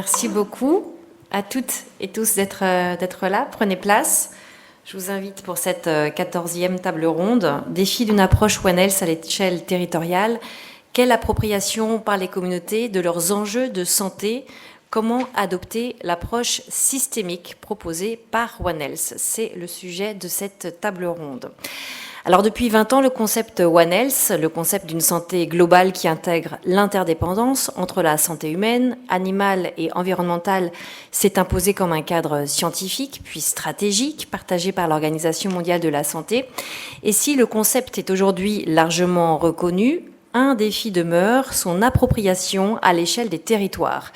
Merci beaucoup à toutes et tous d'être là. Prenez place. Je vous invite pour cette 14e table ronde. Défi d'une approche One Health à l'échelle territoriale. Quelle appropriation par les communautés de leurs enjeux de santé? Comment adopter l'approche systémique proposée par One Health? C'est le sujet de cette table ronde. Alors depuis 20 ans, le concept One Health, le concept d'une santé globale qui intègre l'interdépendance entre la santé humaine, animale et environnementale, s'est imposé comme un cadre scientifique puis stratégique partagé par l'Organisation mondiale de la santé. Et si le concept est aujourd'hui largement reconnu, un défi demeure, son appropriation à l'échelle des territoires.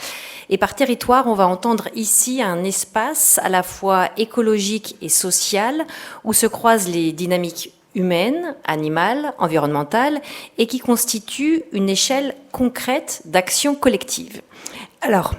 Et par territoire, on va entendre ici un espace à la fois écologique et social où se croisent les dynamiques humaine, animale, environnementale, et qui constitue une échelle concrète d'action collective. Alors,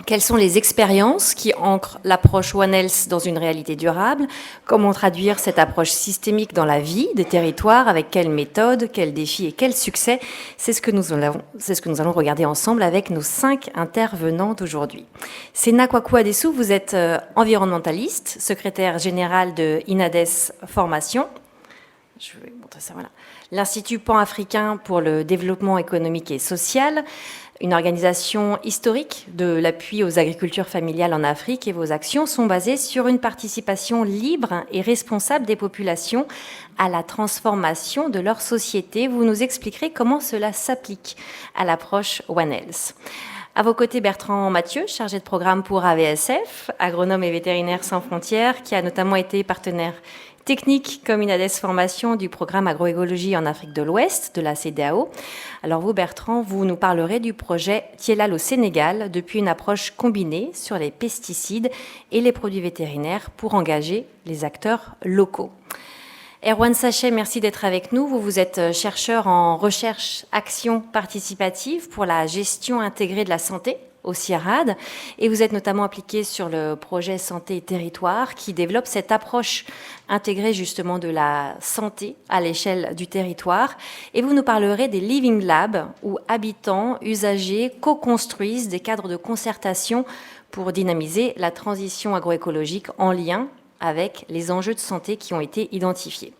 quelles sont les expériences qui ancrent l'approche One Health dans une réalité durable? Comment traduire cette approche systémique dans la vie des territoires? Avec quelles méthodes, quels défis et quels succès? C'est ce que nous allons regarder ensemble avec nos 5 intervenants d'aujourd'hui. Séna Kwaku Adessou, vous êtes environnementaliste, secrétaire général de INADES Formation. Je vais montrer ça, voilà. L'Institut pan-africain pour le développement économique et social, une organisation historique de l'appui aux agricultures familiales en Afrique, et vos actions sont basées sur une participation libre et responsable des populations à la transformation de leur société. Vous nous expliquerez comment cela s'applique à l'approche One Health. À vos côtés, Bertrand Mathieu, chargé de programme pour AVSF, agronome et vétérinaire sans frontières, qui a notamment été partenaire technique comme INADES Formation du programme agroécologie en Afrique de l'Ouest de la CEDEAO. Alors vous, Bertrand, vous nous parlerez du projet Tielal au Sénégal depuis une approche combinée sur les pesticides et les produits vétérinaires pour engager les acteurs locaux. Erwan Sachet, merci d'être avec nous. Vous êtes chercheur en recherche action participative pour la gestion intégrée de la santé au CIRAD, et vous êtes notamment impliqué sur le projet Santé et Territoire qui développe cette approche intégrée justement de la santé à l'échelle du territoire. Et vous nous parlerez des Living Labs où habitants, usagers co-construisent des cadres de concertation pour dynamiser la transition agroécologique en lien avec les enjeux de santé qui ont été identifiés.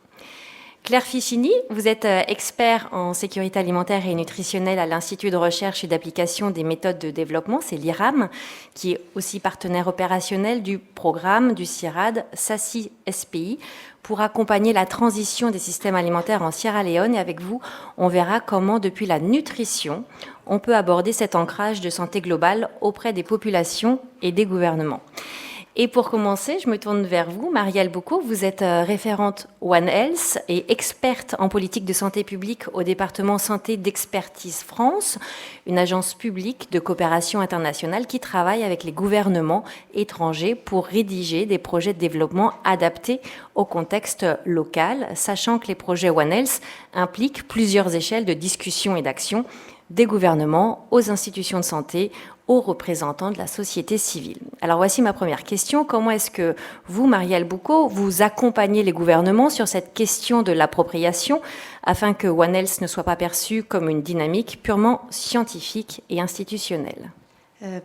Claire Ficini, vous êtes expert en sécurité alimentaire et nutritionnelle à l'Institut de recherche et d'application des méthodes de développement, c'est l'IRAM, qui est aussi partenaire opérationnel du programme du CIRAD SACI SPI pour accompagner la transition des systèmes alimentaires en Sierra Leone. Et avec vous, on verra comment, depuis la nutrition, on peut aborder cet ancrage de santé globale auprès des populations et des gouvernements. Et pour commencer, je me tourne vers vous, Marielle Boucaud. Vous êtes référente One Health et experte en politique de santé publique au département Santé d'Expertise France, une agence publique de coopération internationale qui travaille avec les gouvernements étrangers pour rédiger des projets de développement adaptés au contexte local, sachant que les projets One Health impliquent plusieurs échelles de discussion et d'action, des gouvernements aux institutions de santé, aux représentants de la société civile. Alors voici ma première question. Comment est-ce que vous, Marielle Boucaud, vous accompagnez les gouvernements sur cette question de l'appropriation afin que One Health ne soit pas perçu comme une dynamique purement scientifique et institutionnelle?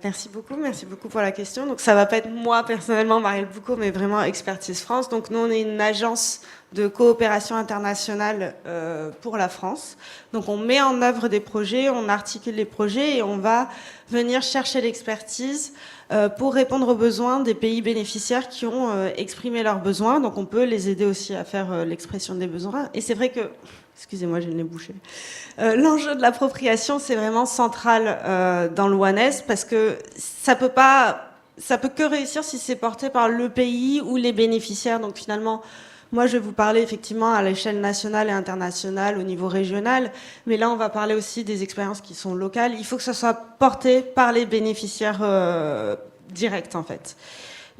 Merci beaucoup pour la question. Donc ça va pas être moi personnellement, Marielle Boucaud, mais vraiment Expertise France. Donc nous on est une agence de coopération internationale pour la France. Donc on met en œuvre des projets, on articule les projets et on va venir chercher l'expertise pour répondre aux besoins des pays bénéficiaires qui ont exprimé leurs besoins. Donc on peut les aider aussi à faire l'expression des besoins. Et c'est vrai que, excusez-moi, j'ai le nez bouché. L'enjeu de l'appropriation, c'est vraiment central dans le One Health parce que ça peut que réussir si c'est porté par le pays ou les bénéficiaires. Donc finalement, moi, je vais vous parler effectivement à l'échelle nationale et internationale, au niveau régional, mais là, on va parler aussi des expériences qui sont locales. Il faut que ça soit porté par les bénéficiaires directs, en fait.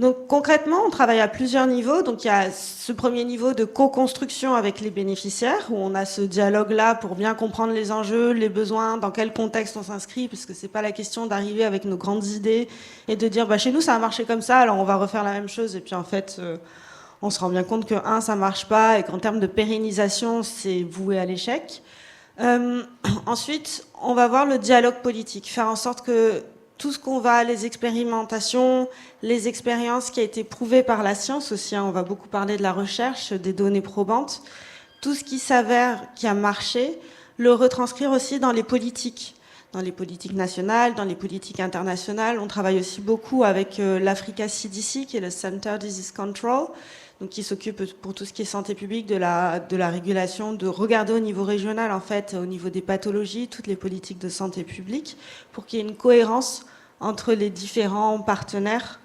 Donc concrètement, on travaille à plusieurs niveaux. Donc il y a ce premier niveau de co-construction avec les bénéficiaires, où on a ce dialogue-là pour bien comprendre les enjeux, les besoins, dans quel contexte on s'inscrit, parce que c'est pas la question d'arriver avec nos grandes idées et de dire chez nous ça a marché comme ça, alors on va refaire la même chose, et puis en fait on se rend bien compte que ça marche pas et qu'en termes de pérennisation c'est voué à l'échec. Ensuite, on va voir le dialogue politique, faire en sorte que tout ce qu'on va, les expérimentations, les expériences qui a été prouvées par la science aussi, hein, on va beaucoup parler de la recherche, des données probantes, tout ce qui s'avère qui a marché, le retranscrire aussi dans les politiques nationales, dans les politiques internationales. On travaille aussi beaucoup avec l'Africa CDC, qui est le Center Disease Control, donc qui s'occupe pour tout ce qui est santé publique de la régulation, de regarder au niveau régional, en fait, au niveau des pathologies, toutes les politiques de santé publique, pour qu'il y ait une cohérence entre les différents partenaires,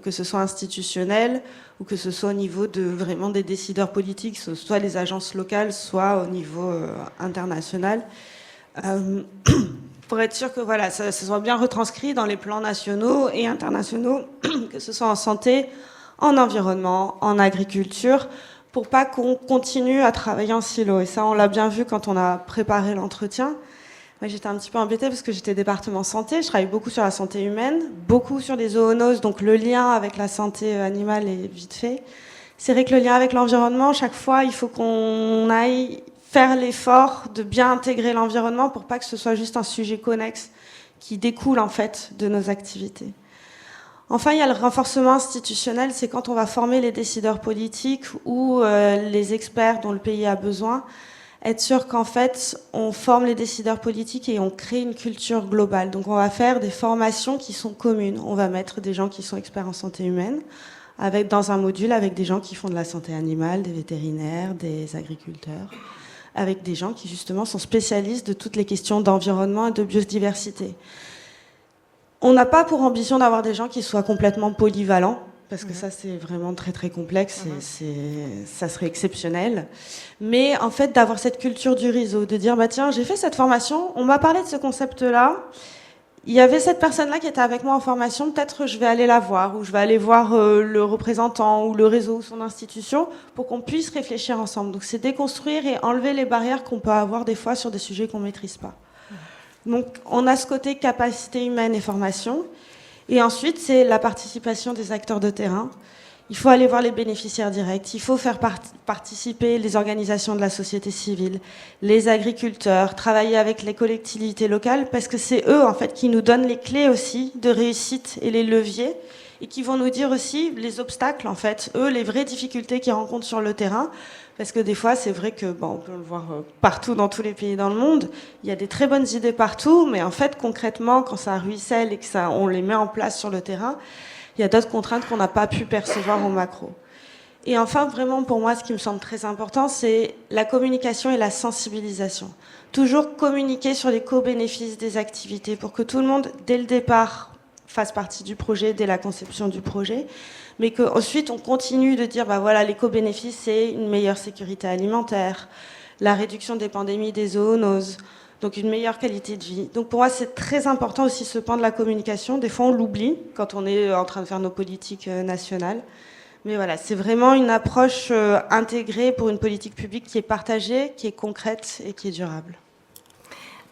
que ce soit institutionnels ou que ce soit au niveau de vraiment des décideurs politiques, soit les agences locales, soit au niveau international. Pour être sûr que voilà, ça soit bien retranscrit dans les plans nationaux et internationaux, que ce soit en santé, en environnement, en agriculture, pour pas qu'on continue à travailler en silo. Et ça, on l'a bien vu quand on a préparé l'entretien. Moi, j'étais un petit peu embêtée parce que j'étais département santé, je travaille beaucoup sur la santé humaine, beaucoup sur les zoonoses, donc le lien avec la santé animale est vite fait. C'est vrai que le lien avec l'environnement, chaque fois, il faut qu'on aille faire l'effort de bien intégrer l'environnement pour pas que ce soit juste un sujet connexe qui découle en fait de nos activités. Enfin, il y a le renforcement institutionnel, c'est quand on va former les décideurs politiques ou les experts dont le pays a besoin, être sûr qu'en fait, on forme les décideurs politiques et on crée une culture globale. Donc on va faire des formations qui sont communes. On va mettre des gens qui sont experts en santé humaine, dans un module avec des gens qui font de la santé animale, des vétérinaires, des agriculteurs, avec des gens qui justement sont spécialistes de toutes les questions d'environnement et de biodiversité. On n'a pas pour ambition d'avoir des gens qui soient complètement polyvalents, parce que ça c'est vraiment très très complexe et ça serait exceptionnel. Mais en fait d'avoir cette culture du réseau, de dire bah tiens j'ai fait cette formation, on m'a parlé de ce concept-là, il y avait cette personne-là qui était avec moi en formation, peut-être je vais aller la voir, ou je vais aller voir le représentant ou le réseau ou son institution pour qu'on puisse réfléchir ensemble. Donc c'est déconstruire et enlever les barrières qu'on peut avoir des fois sur des sujets qu'on ne maîtrise pas. Donc on a ce côté capacité humaine et formation. Et ensuite, c'est la participation des acteurs de terrain. Il faut aller voir les bénéficiaires directs, il faut faire participer les organisations de la société civile, les agriculteurs, travailler avec les collectivités locales, parce que c'est eux, en fait, qui nous donnent les clés aussi de réussite et les leviers, et qui vont nous dire aussi les obstacles, en fait, eux, les vraies difficultés qu'ils rencontrent sur le terrain, parce que des fois, c'est vrai que, bon, on peut le voir partout dans tous les pays dans le monde, il y a des très bonnes idées partout, mais en fait, concrètement, quand ça ruisselle et que on les met en place sur le terrain, il y a d'autres contraintes qu'on n'a pas pu percevoir au macro. Et enfin, vraiment, pour moi, ce qui me semble très important, c'est la communication et la sensibilisation. Toujours communiquer sur les co-bénéfices des activités pour que tout le monde, dès le départ, fasse partie du projet, dès la conception du projet, mais qu'ensuite on continue de dire, bah voilà, les co-bénéfices, c'est une meilleure sécurité alimentaire, la réduction des pandémies, des zoonoses, donc une meilleure qualité de vie. Donc pour moi, c'est très important aussi ce pan de la communication. Des fois, on l'oublie quand on est en train de faire nos politiques nationales. Mais voilà, c'est vraiment une approche intégrée pour une politique publique qui est partagée, qui est concrète et qui est durable.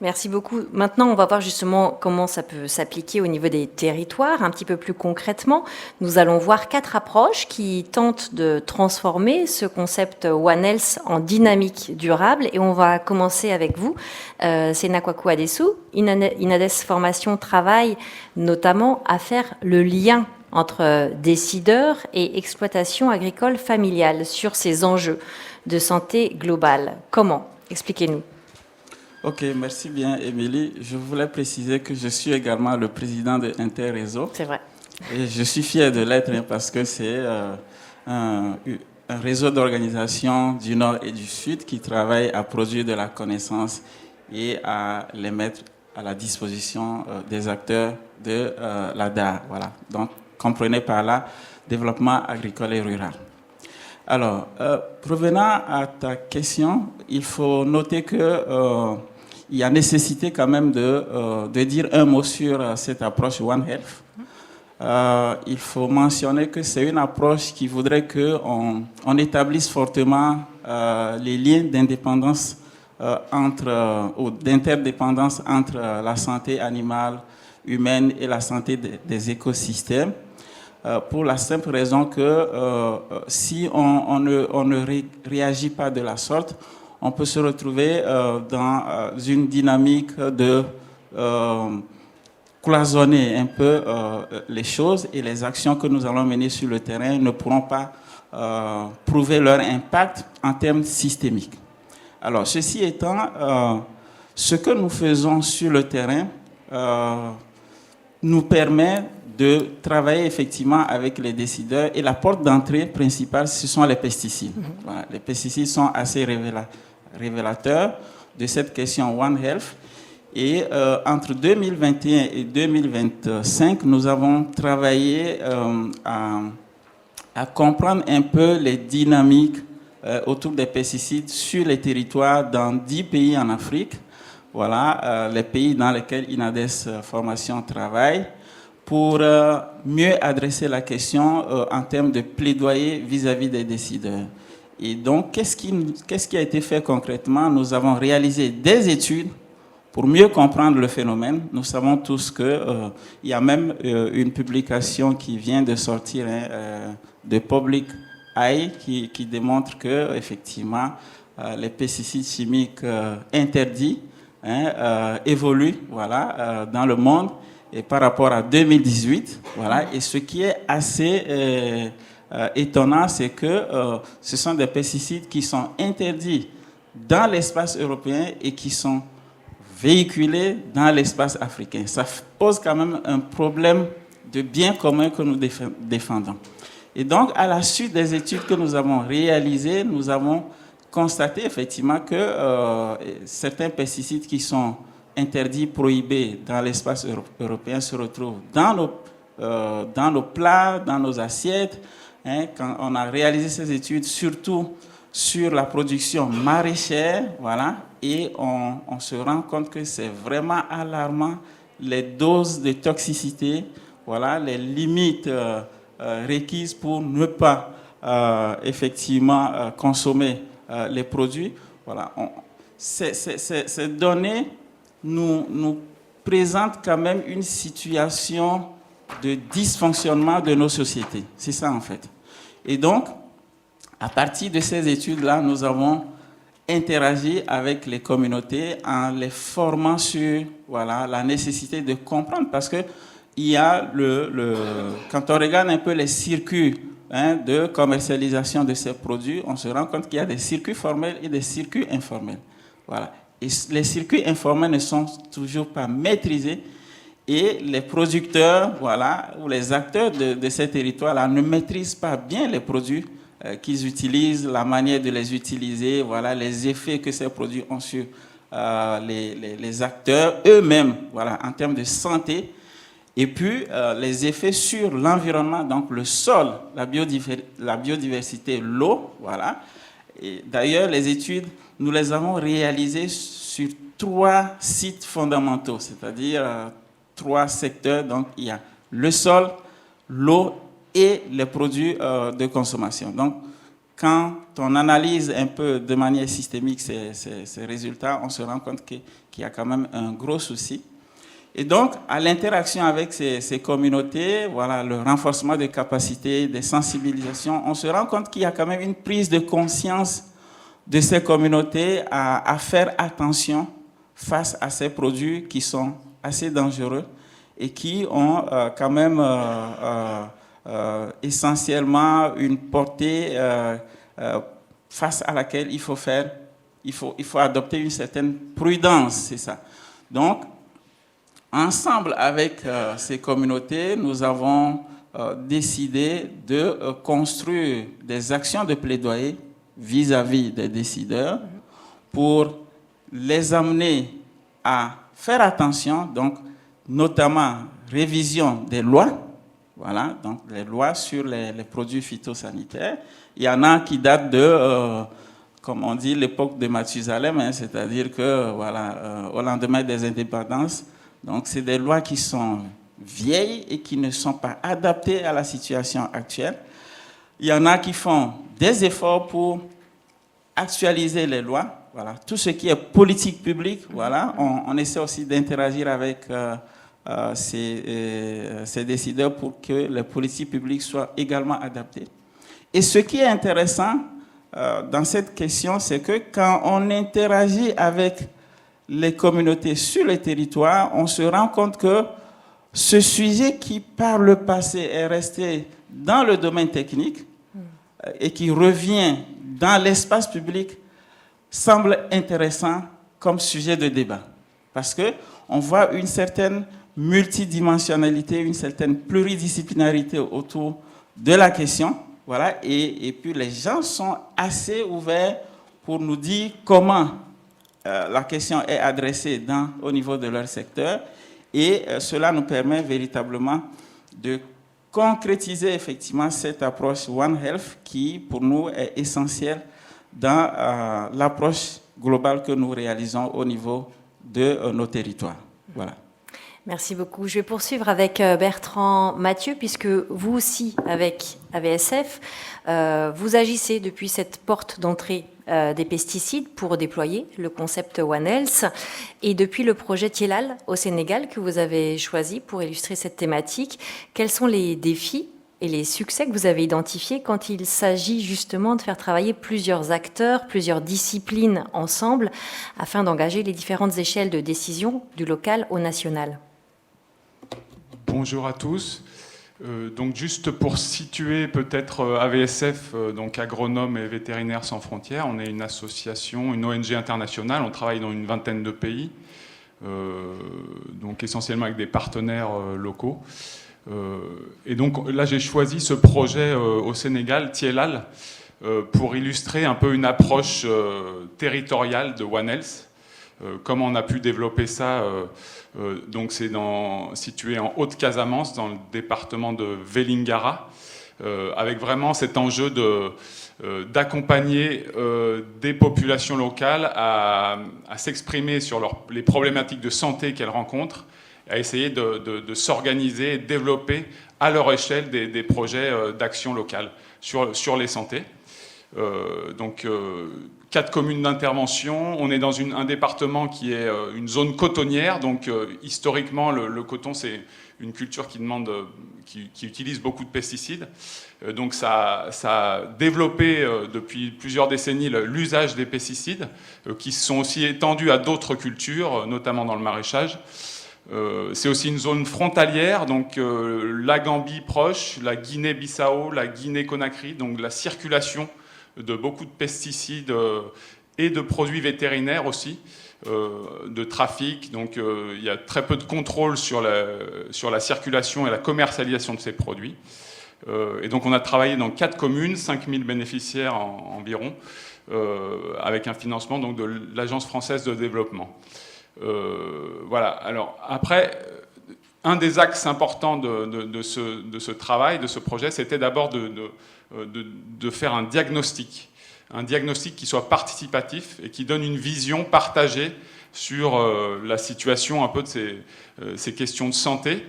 Merci beaucoup. Maintenant, on va voir justement comment ça peut s'appliquer au niveau des territoires, un petit peu plus concrètement. Nous allons voir 4 approches qui tentent de transformer ce concept One Health en dynamique durable. Et on va commencer avec vous. Senakwaku Adesu, Inades Formation travaille notamment à faire le lien entre décideurs et exploitation agricole familiale sur ces enjeux de santé globale. Comment? Expliquez-nous. Ok, merci bien, Émilie. Je voulais préciser que je suis également le président de Interréseau. C'est vrai. Et je suis fier de l'être parce que c'est un réseau d'organisations du Nord et du Sud qui travaille à produire de la connaissance et à les mettre à la disposition des acteurs de l'ADA. Voilà. Donc, comprenez par là développement agricole et rural. Alors, revenant à ta question, il faut noter que il y a nécessité quand même de dire un mot sur cette approche One Health. Il faut mentionner que c'est une approche qui voudrait qu'on établisse fortement les liens d'indépendance ou d'interdépendance entre la santé animale, humaine et la santé des écosystèmes. Pour la simple raison que si on ne réagit pas de la sorte, on peut se retrouver dans une dynamique cloisonner un peu les choses, et les actions que nous allons mener sur le terrain ne pourront pas prouver leur impact en termes systémiques. Alors, ceci étant, ce que nous faisons sur le terrain nous permet de travailler effectivement avec les décideurs, et la porte d'entrée principale, ce sont les pesticides. Voilà, les pesticides sont assez révélateurs de cette question One Health. Et entre 2021 et 2025, nous avons travaillé à comprendre un peu les dynamiques autour des pesticides sur les territoires dans 10 pays en Afrique. Voilà, les pays dans lesquels INADES Formation travaille, pour mieux adresser la question en termes de plaidoyer vis-à-vis des décideurs. Et donc, qu'est-ce qui a été fait concrètement? Nous avons réalisé des études pour mieux comprendre le phénomène. Nous savons tous qu'il y a même une publication qui vient de sortir de Public Eye qui démontre que effectivement les pesticides chimiques interdits évoluent, voilà, dans le monde, et par rapport à 2018, voilà. Et ce qui est assez étonnant, c'est que ce sont des pesticides qui sont interdits dans l'espace européen et qui sont véhiculés dans l'espace africain. Ça pose quand même un problème de bien commun que nous défendons. Et donc, à la suite des études que nous avons réalisées, nous avons constaté effectivement que certains pesticides qui sont interdits, prohibés dans l'espace européen se retrouvent dans nos plats, dans nos assiettes. Quand on a réalisé ces études, surtout sur la production maraîchère, voilà, et on se rend compte que c'est vraiment alarmant, les doses de toxicité, voilà, les limites requises pour ne pas effectivement consommer les produits. Voilà. Ces données nous présentent quand même une situation de dysfonctionnement de nos sociétés. C'est ça en fait. Et donc, à partir de ces études-là, nous avons interagi avec les communautés en les formant sur, voilà, la nécessité de comprendre, parce que il y a quand on regarde un peu les circuits de commercialisation de ces produits, on se rend compte qu'il y a des circuits formels et des circuits informels. Voilà. Et les circuits informels ne sont toujours pas maîtrisés, et les producteurs, voilà, ou les acteurs de ces territoires-là ne maîtrisent pas bien les produits qu'ils utilisent, la manière de les utiliser, voilà, les effets que ces produits ont sur les acteurs eux-mêmes, voilà, en termes de santé, et puis les effets sur l'environnement, donc le sol, la biodiversité, l'eau, voilà. Et d'ailleurs, les études, nous les avons réalisées sur 3 sites fondamentaux, c'est-à-dire 3 secteurs. Donc, il y a le sol, l'eau et les produits de consommation. Donc, quand on analyse un peu de manière systémique ces résultats, on se rend compte qu'il y a quand même un gros souci. Et donc, à l'interaction avec ces communautés, voilà, le renforcement des capacités, des sensibilisations, on se rend compte qu'il y a quand même une prise de conscience de ces communautés à faire attention face à ces produits qui sont assez dangereux et qui ont quand même essentiellement une portée face à laquelle il faut adopter une certaine prudence, c'est ça. Donc, ensemble avec ces communautés, nous avons décidé de construire des actions de plaidoyer vis-à-vis des décideurs pour les amener à faire attention, donc notamment révision des lois, voilà, donc les lois sur les produits phytosanitaires. Il y en a qui datent de, comme on dit, l'époque de Mathusalem, c'est-à-dire que voilà, au lendemain des indépendances. Donc c'est des lois qui sont vieilles et qui ne sont pas adaptées à la situation actuelle. Il y en a qui font des efforts pour actualiser les lois. Voilà. Tout ce qui est politique publique, voilà, on essaie aussi d'interagir avec ces décideurs pour que les politiques publiques soient également adaptées. Et ce qui est intéressant dans cette question, c'est que quand on interagit avec les communautés sur les territoires, on se rend compte que ce sujet qui, par le passé, est resté dans le domaine technique et qui revient dans l'espace public, semble intéressant comme sujet de débat. Parce qu'on voit une certaine multidimensionnalité, une certaine pluridisciplinarité autour de la question. Voilà, et puis les gens sont assez ouverts pour nous dire comment la question est adressée au niveau de leur secteur. Et cela nous permet véritablement de concrétiser effectivement cette approche One Health qui, pour nous, est essentielle dans l'approche globale que nous réalisons au niveau de nos territoires. Voilà. Merci beaucoup. Je vais poursuivre avec Bertrand Mathieu, puisque vous aussi, avec AVSF, vous agissez depuis cette porte d'entrée des pesticides pour déployer le concept One Health, et depuis le projet Tielal au Sénégal que vous avez choisi pour illustrer cette thématique. Quels sont les défis et les succès que vous avez identifiés quand il s'agit justement de faire travailler plusieurs acteurs, plusieurs disciplines ensemble, afin d'engager les différentes échelles de décision du local au national? Bonjour à tous. Donc juste pour situer peut-être AVSF, donc Agronomes et Vétérinaires sans frontières, on est une association, une ONG internationale, on travaille dans une vingtaine de pays, donc essentiellement avec des partenaires locaux. Et donc là j'ai choisi ce projet au Sénégal, Tielal, pour illustrer un peu une approche territoriale de One Health. Comment on a pu développer ça, donc c'est situé en Haute-Casamance, dans le département de Vélingara, avec vraiment cet enjeu d'accompagner des populations locales à s'exprimer sur les problématiques de santé qu'elles rencontrent, à essayer de s'organiser et de développer à leur échelle des projets d'action locale sur les santé. Donc 4 communes d'intervention. On est dans un département qui est une zone cotonnière. Donc historiquement, le coton, c'est une culture qui utilise beaucoup de pesticides. Donc ça a développé depuis plusieurs décennies l'usage des pesticides, qui sont aussi étendus à d'autres cultures, notamment dans le maraîchage. C'est aussi une zone frontalière, donc la Gambie proche, la Guinée-Bissau, la Guinée-Conakry, donc la circulation de beaucoup de pesticides et de produits vétérinaires aussi, de trafic. Donc il y a très peu de contrôle sur la circulation et la commercialisation de ces produits. Et donc on a travaillé dans 4 communes, 5000 bénéficiaires environ, avec un financement donc, de l'Agence française de développement. Voilà. Alors après, un des axes importants de ce travail, de ce projet, c'était d'abord de faire un diagnostic qui soit participatif et qui donne une vision partagée sur la situation un peu de ces questions de santé,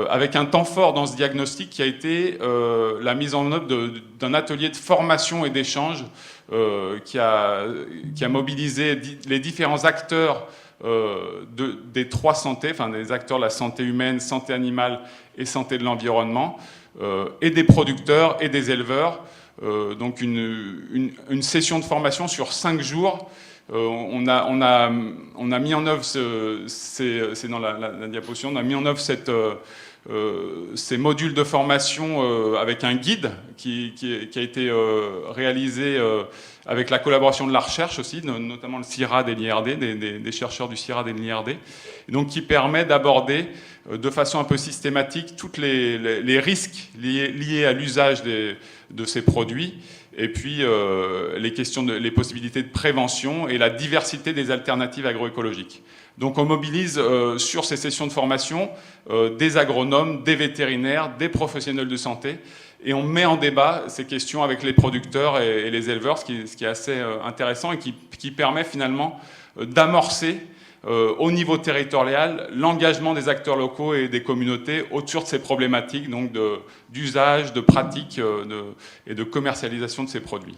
avec un temps fort dans ce diagnostic qui a été la mise en œuvre d'un atelier de formation et d'échange qui a mobilisé les différents acteurs des 3 santé, enfin des acteurs de la santé humaine, santé animale et santé de l'environnement, et des producteurs et des éleveurs. Donc une session de formation sur 5 jours. On a mis en œuvre, c'est dans la diapositive, on a mis en œuvre ces modules de formation avec un guide qui a été réalisé avec la collaboration de la recherche aussi, notamment le CIRAD et l'IRD, des chercheurs du CIRAD et de l'IRD, donc qui permet d'aborder de façon un peu systématique tous les risques liés à l'usage de ces produits, et puis les possibilités de prévention et la diversité des alternatives agroécologiques. Donc on mobilise sur ces sessions de formation des agronomes, des vétérinaires, des professionnels de santé, et on met en débat ces questions avec les producteurs et les éleveurs, ce qui est assez intéressant et qui permet finalement d'amorcer au niveau territorial l'engagement des acteurs locaux et des communautés autour de ces problématiques donc d'usage, de pratique et de commercialisation de ces produits.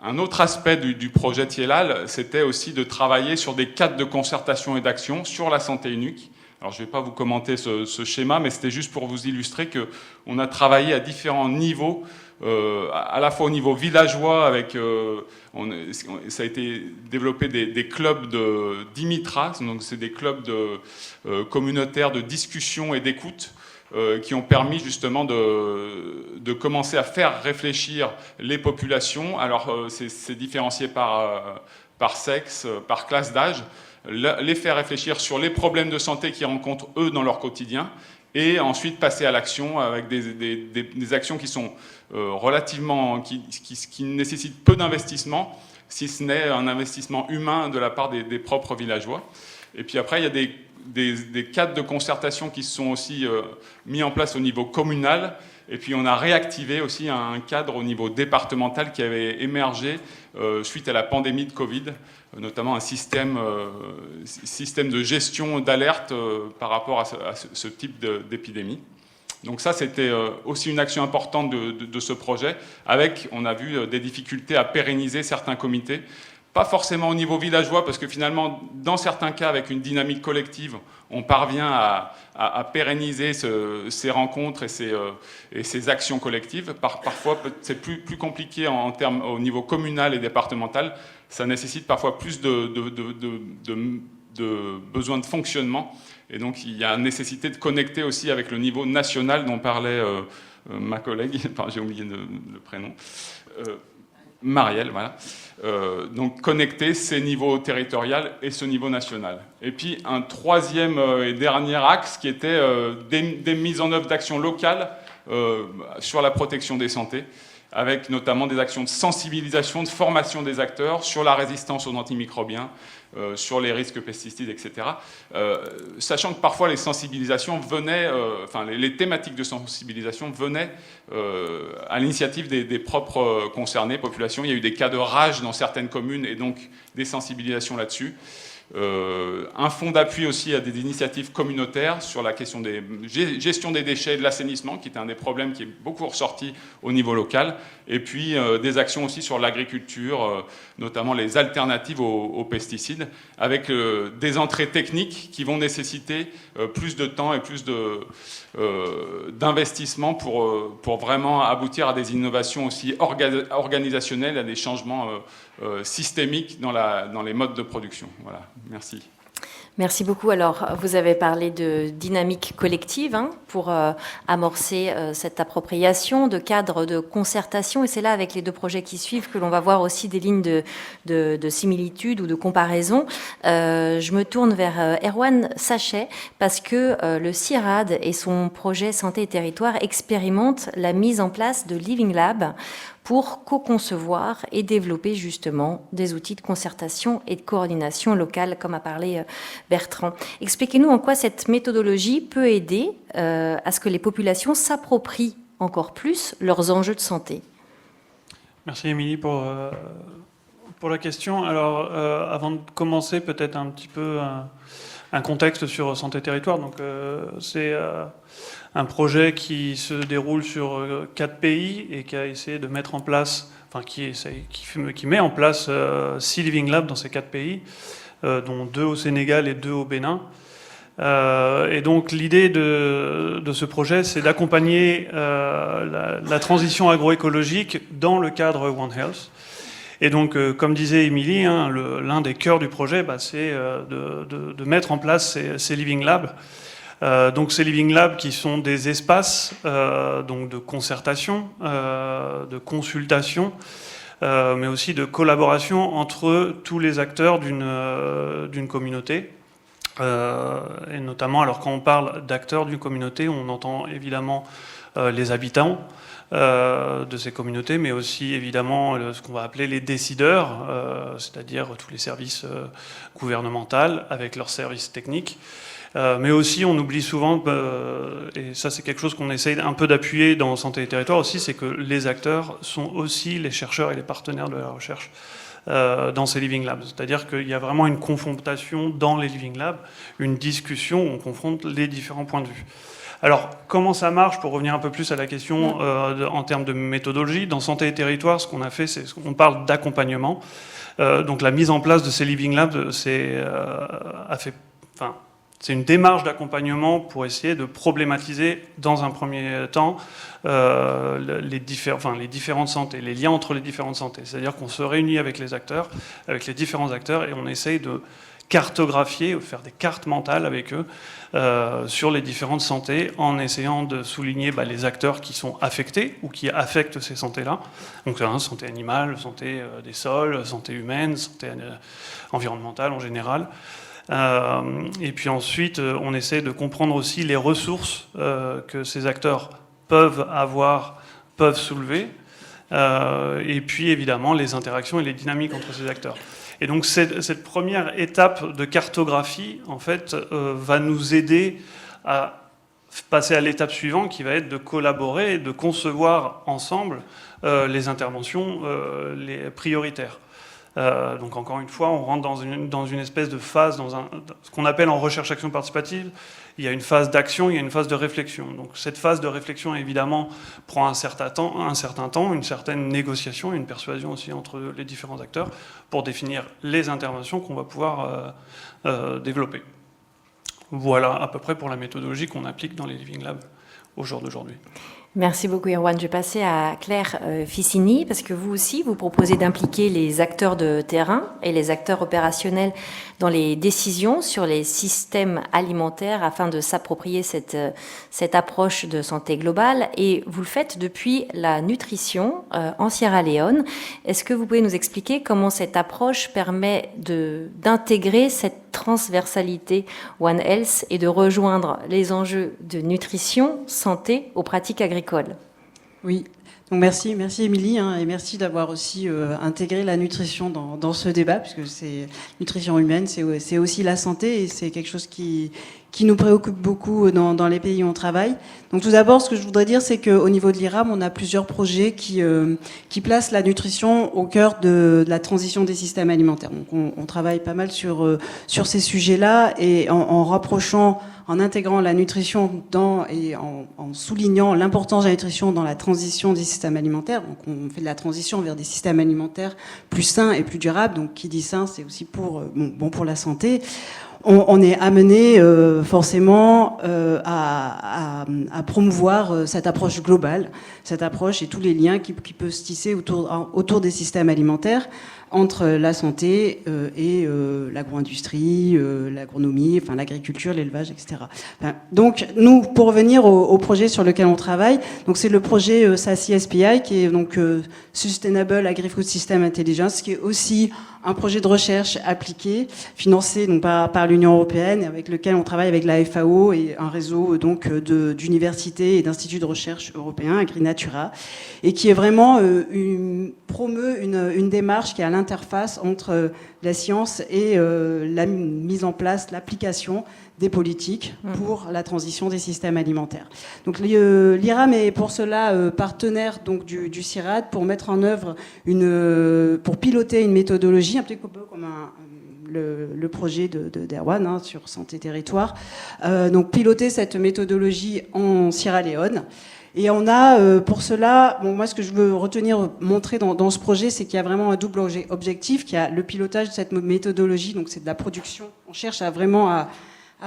Un autre aspect du projet Tielal, c'était aussi de travailler sur des cadres de concertation et d'action sur la santé unique. Alors je ne vais pas vous commenter ce schéma, mais c'était juste pour vous illustrer qu'on a travaillé à différents niveaux, à la fois au niveau villageois, ça a été développé des clubs d'Imitras, donc c'est des clubs communautaires de discussion et d'écoute, qui ont permis justement de commencer à faire réfléchir les populations. Alors c'est différencié par sexe, par classe d'âge, les faire réfléchir sur les problèmes de santé qu'ils rencontrent eux dans leur quotidien, et ensuite passer à l'action avec des actions qui sont relativement, qui nécessitent peu d'investissement, si ce n'est un investissement humain de la part des propres villageois. Et puis après, il y a des cadres de concertation qui sont aussi mis en place au niveau communal. Et puis on a réactivé aussi un cadre au niveau départemental qui avait émergé suite à la pandémie de Covid, notamment un système de gestion d'alerte par rapport à ce type d'épidémie. Donc ça, c'était aussi une action importante de ce projet, avec, on a vu, des difficultés à pérenniser certains comités. Pas forcément au niveau villageois, parce que finalement, dans certains cas, avec une dynamique collective, on parvient à pérenniser ces rencontres et ces actions collectives. Parfois, c'est plus compliqué en termes au niveau communal et départemental. Ça nécessite parfois plus de besoins de fonctionnement. Et donc, il y a nécessité de connecter aussi avec le niveau national dont parlait ma collègue, j'ai oublié le prénom, Marielle, voilà. Donc connecter ces niveaux territoriaux et ce niveau national. Et puis un troisième et dernier axe qui était des mises en œuvre d'actions locales sur la protection des santé, avec notamment des actions de sensibilisation, de formation des acteurs sur la résistance aux antimicrobiens, sur les risques pesticides, etc. Sachant que parfois les sensibilisations venaient, les thématiques de sensibilisation venaient à l'initiative des propres concernés, populations. Il y a eu des cas de rage dans certaines communes et donc des sensibilisations là-dessus. Un fonds d'appui aussi à des initiatives communautaires sur la question des gestion des déchets et de l'assainissement, qui est un des problèmes qui est beaucoup ressorti au niveau local, et puis des actions aussi sur l'agriculture, notamment les alternatives aux pesticides, avec des entrées techniques qui vont nécessiter plus de temps et plus d'investissement pour vraiment aboutir à des innovations aussi organisationnelles, à des changements systémiques dans les modes de production. Voilà, merci. Merci beaucoup. Alors, vous avez parlé de dynamique collective pour amorcer cette appropriation de cadres de concertation. Et c'est là, avec les deux projets qui suivent, que l'on va voir aussi des lignes de similitude ou de comparaison. Je me tourne vers Erwan Sachet, parce que le CIRAD et son projet Santé et Territoire expérimentent la mise en place de Living Lab pour co-concevoir et développer justement des outils de concertation et de coordination locale, comme a parlé Bertrand. Expliquez-nous en quoi cette méthodologie peut aider à ce que les populations s'approprient encore plus leurs enjeux de santé. Merci Émilie pour la question. Alors, avant de commencer, peut-être un petit peu un contexte sur Santé Territoire. Donc, c'est un projet qui se déroule sur 4 pays et qui a essayé de mettre en place, qui met en place 6 Living Labs dans ces 4 pays, dont 2 au Sénégal et 2 au Bénin. Et donc l'idée de ce projet, c'est d'accompagner la transition agroécologique dans le cadre One Health. Et donc, comme disait Émilie, l'un des cœurs du projet, c'est de mettre en place ces Living Labs. Donc ces Living Labs qui sont des espaces donc de concertation, de consultation, mais aussi de collaboration entre tous les acteurs d'une communauté. Et notamment, alors quand on parle d'acteurs d'une communauté, on entend évidemment les habitants de ces communautés, mais aussi évidemment ce qu'on va appeler les décideurs, c'est-à-dire tous les services gouvernementaux avec leurs services techniques. Mais aussi, on oublie souvent, et ça c'est quelque chose qu'on essaye un peu d'appuyer dans Santé et Territoire aussi, c'est que les acteurs sont aussi les chercheurs et les partenaires de la recherche dans ces Living Labs. C'est-à-dire qu'il y a vraiment une confrontation dans les Living Labs, une discussion où on confronte les différents points de vue. Alors, comment ça marche, pour revenir un peu plus à la question en termes de méthodologie, dans Santé et Territoire, ce qu'on a fait, c'est qu'on parle d'accompagnement. Donc la mise en place de ces Living Labs C'est une démarche d'accompagnement pour essayer de problématiser, dans un premier temps, les différentes santé, les liens entre les différentes santé. C'est-à-dire qu'on se réunit avec les différents acteurs, et on essaye de cartographier, ou faire des cartes mentales avec eux sur les différentes santé, en essayant de souligner les acteurs qui sont affectés ou qui affectent ces santé-là. Donc santé animale, santé des sols, santé humaine, santé environnementale en général. Et puis ensuite, on essaie de comprendre aussi les ressources que ces acteurs peuvent avoir, peuvent soulever, et puis évidemment les interactions et les dynamiques entre ces acteurs. Et donc cette première étape de cartographie, en fait, va nous aider à passer à l'étape suivante, qui va être de collaborer et de concevoir ensemble les interventions les prioritaires. Donc encore une fois, on rentre dans une espèce de phase, ce qu'on appelle en recherche-action participative, il y a une phase d'action, il y a une phase de réflexion. Donc cette phase de réflexion, évidemment, prend un certain temps, une certaine négociation, une persuasion aussi entre les différents acteurs pour définir les interventions qu'on va pouvoir développer. Voilà à peu près pour la méthodologie qu'on applique dans les Living Labs au jour d'aujourd'hui. Merci beaucoup, Erwan. Je vais passer à Claire Ficini, parce que vous aussi, vous proposez d'impliquer les acteurs de terrain et les acteurs opérationnels dans les décisions sur les systèmes alimentaires afin de s'approprier cette approche de santé globale. Et vous le faites depuis la nutrition en Sierra Leone. Est-ce que vous pouvez nous expliquer comment cette approche permet d'intégrer cette transversalité One Health et de rejoindre les enjeux de nutrition, santé aux pratiques agricoles? Oui, donc merci Émilie, et merci d'avoir aussi intégré la nutrition dans ce débat, puisque c'est nutrition humaine, c'est aussi la santé, et c'est quelque chose qui nous préoccupe beaucoup dans les pays où on travaille. Donc tout d'abord, ce que je voudrais dire, c'est qu'au niveau de l'IRAM, on a plusieurs projets qui placent la nutrition au cœur de la transition des systèmes alimentaires. Donc on travaille pas mal sur ces sujets-là, et en intégrant la nutrition et en soulignant l'importance de la nutrition dans la transition des systèmes alimentaires. Donc on fait de la transition vers des systèmes alimentaires plus sains et plus durables. Donc qui dit sain, c'est aussi bon pour la santé. On est amené forcément à promouvoir cette approche globale, cette approche et tous les liens qui peuvent se tisser autour des systèmes alimentaires, entre la santé et l'agro-industrie, l'agronomie, enfin l'agriculture, l'élevage, etc. Donc nous, pour revenir au projet sur lequel on travaille, donc c'est le projet SASI-SPI, qui est donc Sustainable Agri-Food System Intelligence, qui est aussi un projet de recherche appliqué, financé donc par l'Union européenne, avec lequel on travaille avec la FAO et un réseau donc d'universités et d'instituts de recherche européens, AgriNatura, et qui est vraiment promeut une démarche qui est à l'interface entre la science et la mise en place, l'application des politiques pour la transition des systèmes alimentaires. Donc l'IRAM est pour cela partenaire donc du CIRAD pour mettre en œuvre pour piloter une méthodologie un petit peu comme le projet d'Erwan sur Santé Territoire. Donc piloter cette méthodologie en Sierra Leone. Et on a pour cela, moi ce que je veux montrer dans ce projet, c'est qu'il y a vraiment un double objectif, qu'il y a le pilotage de cette méthodologie, donc c'est de la production. On cherche à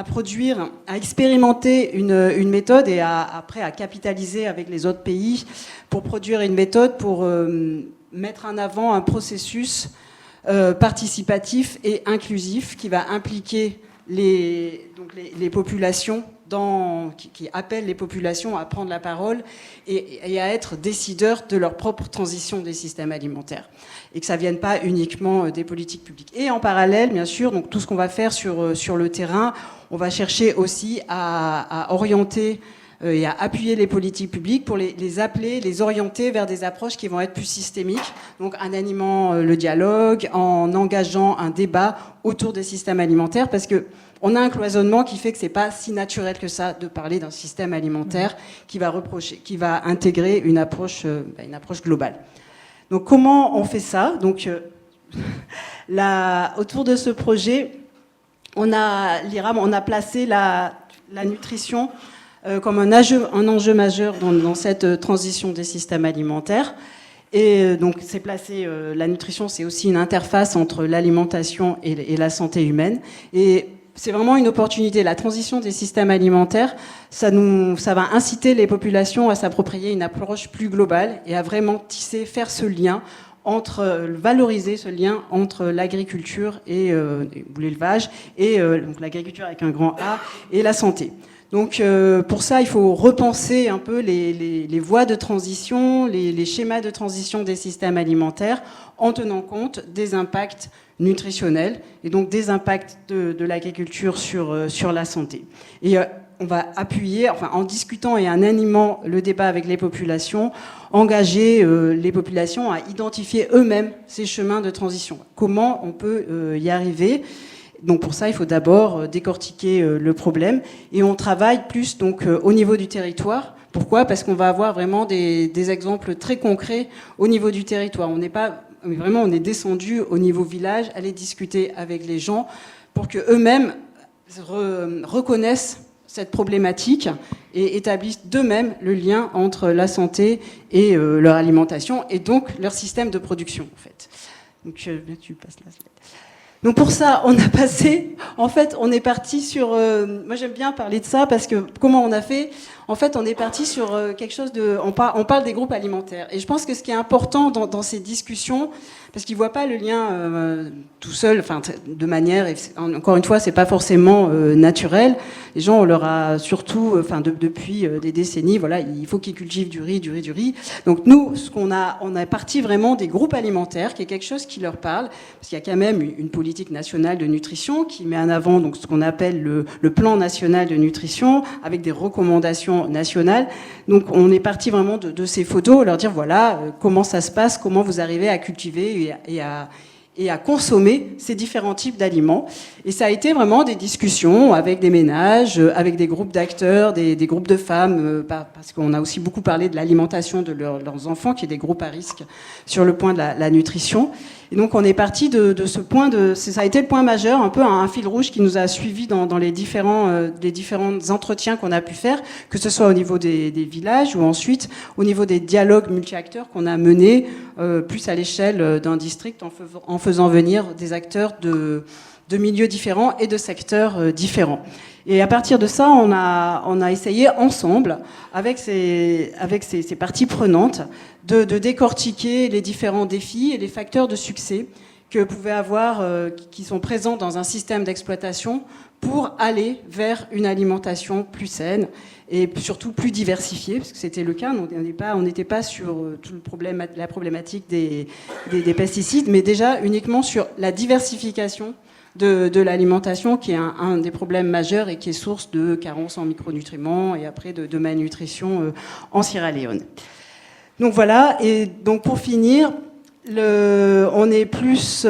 produire, à expérimenter une méthode et après à capitaliser avec les autres pays pour produire une méthode pour mettre en avant un processus participatif et inclusif qui va impliquer les populations, qui appellent les populations à prendre la parole et à être décideurs de leur propre transition des systèmes alimentaires. Et que ça ne vienne pas uniquement des politiques publiques. Et en parallèle, bien sûr, donc tout ce qu'on va faire sur le terrain, on va chercher aussi à orienter et à appuyer les politiques publiques pour les appeler, les orienter vers des approches qui vont être plus systémiques, donc en animant le dialogue, en engageant un débat autour des systèmes alimentaires, parce que on a un cloisonnement qui fait que c'est pas si naturel que ça de parler d'un système alimentaire qui va intégrer une approche globale. Donc comment on fait ça? Donc autour de ce projet, l'IRAM, on a placé la nutrition comme un enjeu majeur dans cette transition des systèmes alimentaires. Et donc c'est placé, la nutrition, c'est aussi une interface entre l'alimentation et la santé humaine. Et c'est vraiment une opportunité. La transition des systèmes alimentaires, ça va inciter les populations à s'approprier une approche plus globale et à vraiment faire ce lien valoriser ce lien entre l'agriculture et l'élevage, et donc l'agriculture avec un grand A, et la santé. Donc pour ça, il faut repenser un peu les voies de transition, les schémas de transition des systèmes alimentaires, en tenant compte des impacts nutritionnels et donc des impacts de l'agriculture sur la santé. Et on va appuyer, en discutant et en animant le débat avec les populations, engager les populations à identifier eux-mêmes ces chemins de transition. Comment on peut y arriver ? Donc pour ça, il faut d'abord décortiquer le problème, et on travaille plus donc au niveau du territoire. Pourquoi ? Parce qu'on va avoir vraiment des exemples très concrets au niveau du territoire. On est descendu au niveau village, aller discuter avec les gens pour que eux-mêmes reconnaissent cette problématique et établissent d'eux-mêmes le lien entre la santé et leur alimentation, et donc leur système de production, en fait. Donc tu passes la slide. Donc pour ça, on est parti sur... moi j'aime bien parler de ça, parce que comment on a fait ? En fait, on est parti sur quelque chose de... On parle des groupes alimentaires. Et je pense que ce qui est important dans ces discussions, parce qu'ils ne voient pas le lien tout seul, de manière... Encore une fois, c'est pas forcément naturel. Les gens, on leur a surtout, depuis des décennies, voilà, il faut qu'ils cultivent du riz. Donc nous, on est parti vraiment des groupes alimentaires, qui est quelque chose qui leur parle, parce qu'il y a quand même une politique nationale de nutrition qui met en avant donc ce qu'on appelle le plan national de nutrition, avec des recommandations nationales. Donc on est parti vraiment de ces photos, leur dire voilà comment ça se passe, comment vous arrivez à cultiver et à consommer ces différents types d'aliments. Et ça a été vraiment des discussions avec des ménages, avec des groupes d'acteurs, des groupes de femmes, parce qu'on a aussi beaucoup parlé de l'alimentation de leurs enfants, qui est des groupes à risque sur le point de la nutrition. Et donc on est parti de ce point, ça a été le point majeur, un peu un fil rouge qui nous a suivis dans les différents entretiens qu'on a pu faire, que ce soit au niveau des villages ou ensuite au niveau des dialogues multi-acteurs qu'on a menés plus à l'échelle d'un district, en faisant venir des acteurs de milieux différents et de secteurs différents. Et à partir de ça, on a essayé ensemble, avec ces parties prenantes, de décortiquer les différents défis et les facteurs de succès que pouvaient avoir, qui sont présents dans un système d'exploitation, pour aller vers une alimentation plus saine et surtout plus diversifiée, parce que c'était le cas. On n'était pas sur tout la problématique des pesticides, mais déjà uniquement sur la diversification de l'alimentation, qui est un des problèmes majeurs et qui est source de carences en micronutriments et après de malnutrition en Sierra Leone. Donc voilà, et donc pour finir, on est plus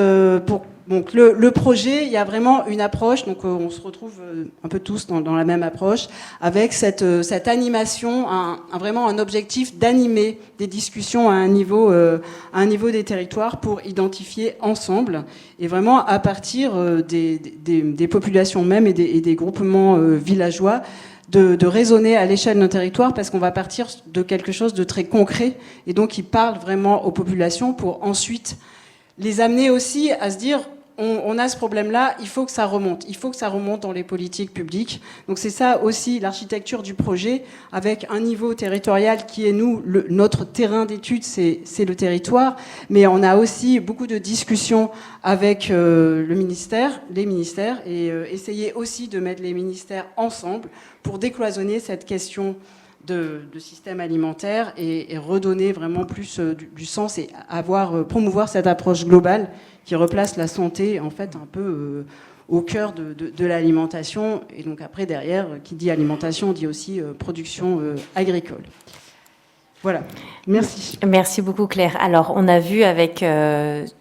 donc le projet, il y a vraiment une approche, donc on se retrouve un peu tous dans la même approche, avec cette animation, vraiment un objectif d'animer des discussions à un niveau des territoires, pour identifier ensemble, et vraiment à partir des populations même et des groupements villageois, de raisonner à l'échelle d'un territoire, parce qu'on va partir de quelque chose de très concret, et donc qui parle vraiment aux populations, pour ensuite les amener aussi à se dire on a ce problème-là, il faut que ça remonte dans les politiques publiques. Donc c'est ça aussi l'architecture du projet, avec un niveau territorial qui est notre terrain d'étude, c'est le territoire, mais on a aussi beaucoup de discussions avec les ministères, et essayer aussi de mettre les ministères ensemble pour décloisonner cette question de système alimentaire et redonner vraiment plus du sens, et promouvoir cette approche globale qui replace la santé en fait un peu au cœur de l'alimentation. Et donc après, derrière, qui dit alimentation dit aussi production agricole. Voilà, merci. Merci beaucoup Claire. Alors on a vu avec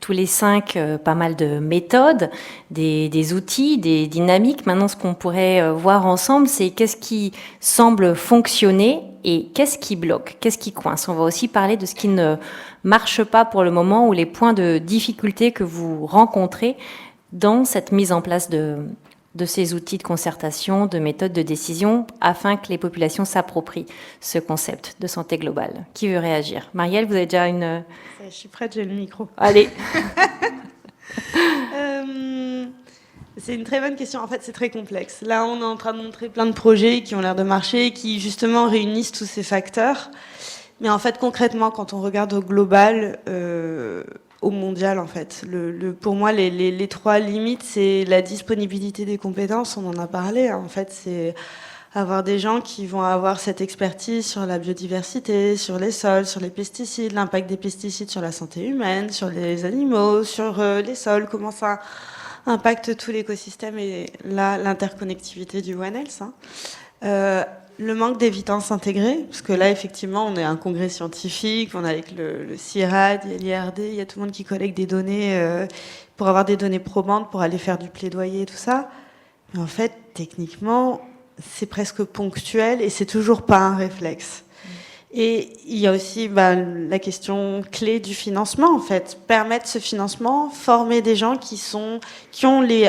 tous les 5 pas mal de méthodes, des outils, des dynamiques. Maintenant ce qu'on pourrait voir ensemble, c'est qu'est-ce qui semble fonctionner et qu'est-ce qui bloque, qu'est-ce qui coince. On va aussi parler de ce qui ne marche pas pour le moment, ou les points de difficulté que vous rencontrez dans cette mise en place de ces outils de concertation, de méthodes de décision, afin que les populations s'approprient ce concept de santé globale. Qui veut réagir ? Marielle, vous avez déjà une... Je suis prête, j'ai le micro. Allez. C'est une très bonne question. En fait, c'est très complexe. Là, on est en train de montrer plein de projets qui ont l'air de marcher, qui justement réunissent tous ces facteurs. Mais en fait, concrètement, quand on regarde au global, au mondial, en fait, pour moi, les trois limites, c'est la disponibilité des compétences. On en a parlé. En fait, c'est avoir des gens qui vont avoir cette expertise sur la biodiversité, sur les sols, sur les pesticides, l'impact des pesticides sur la santé humaine, sur les animaux, sur les sols, comment ça impacte tout l'écosystème et là, l'interconnectivité du One Health. Le manque d'évidence intégrée, parce que là, effectivement, on est à un congrès scientifique, on est avec le CIRAD, il y a l'IRD, il y a tout le monde qui collecte des données pour avoir des données probantes, pour aller faire du plaidoyer, tout ça. Mais en fait, techniquement, c'est presque ponctuel et c'est toujours pas un réflexe. Et il y a aussi la question clé du financement, en fait. Permettre ce financement, former des gens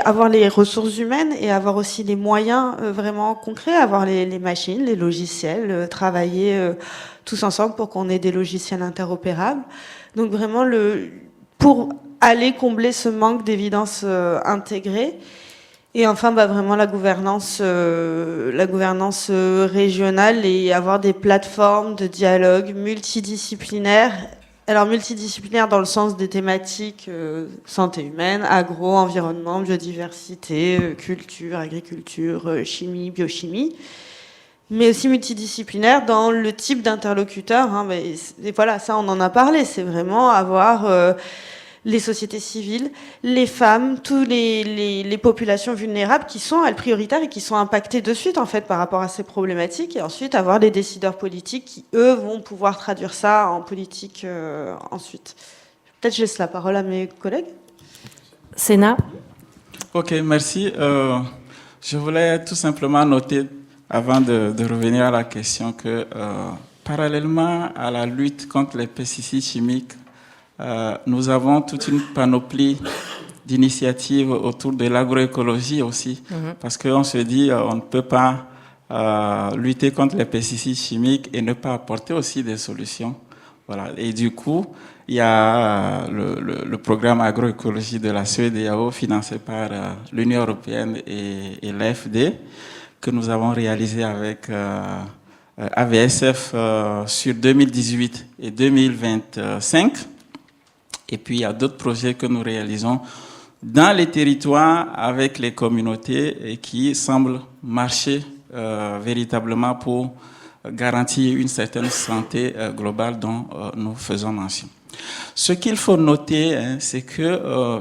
avoir les ressources humaines et avoir aussi les moyens vraiment concrets, avoir les machines, les logiciels, travailler tous ensemble pour qu'on ait des logiciels interopérables. Donc vraiment, pour aller combler ce manque d'évidence intégrée. Et enfin, vraiment la gouvernance régionale et avoir des plateformes de dialogue multidisciplinaires. Alors multidisciplinaires dans le sens des thématiques santé humaine, agro, environnement, biodiversité, culture, agriculture, chimie, biochimie. Mais aussi multidisciplinaires dans le type d'interlocuteur. Et voilà, ça on en a parlé. C'est vraiment avoir les sociétés civiles, les femmes, toutes les populations vulnérables qui sont prioritaires et qui sont impactées de suite en fait par rapport à ces problématiques, et ensuite avoir les décideurs politiques qui eux vont pouvoir traduire ça en politique ensuite. Peut-être je laisse la parole à mes collègues. Sénat. Ok, merci. Je voulais tout simplement noter, avant de revenir à la question, que parallèlement à la lutte contre les pesticides chimiques, nous avons toute une panoplie d'initiatives autour de l'agroécologie aussi, parce qu'on se dit on ne peut pas lutter contre les pesticides chimiques et ne pas apporter aussi des solutions. Voilà. Et du coup, il y a le programme agroécologie de la CEDEAO financé par l'Union européenne et l'AFD que nous avons réalisé avec AVSF sur 2018 et 2025. Et puis, il y a d'autres projets que nous réalisons dans les territoires avec les communautés et qui semblent marcher véritablement pour garantir une certaine santé globale dont nous faisons mention. Ce qu'il faut noter, c'est que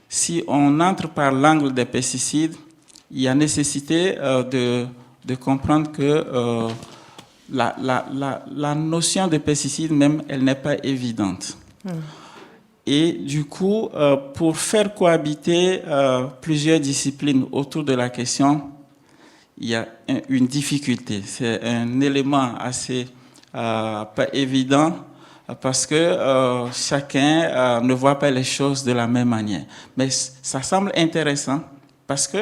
si on entre par l'angle des pesticides, il y a nécessité de comprendre que la notion de pesticide même, elle n'est pas évidente. Et du coup, pour faire cohabiter plusieurs disciplines autour de la question, il y a une difficulté. C'est un élément assez pas évident parce que chacun ne voit pas les choses de la même manière. Mais ça semble intéressant parce que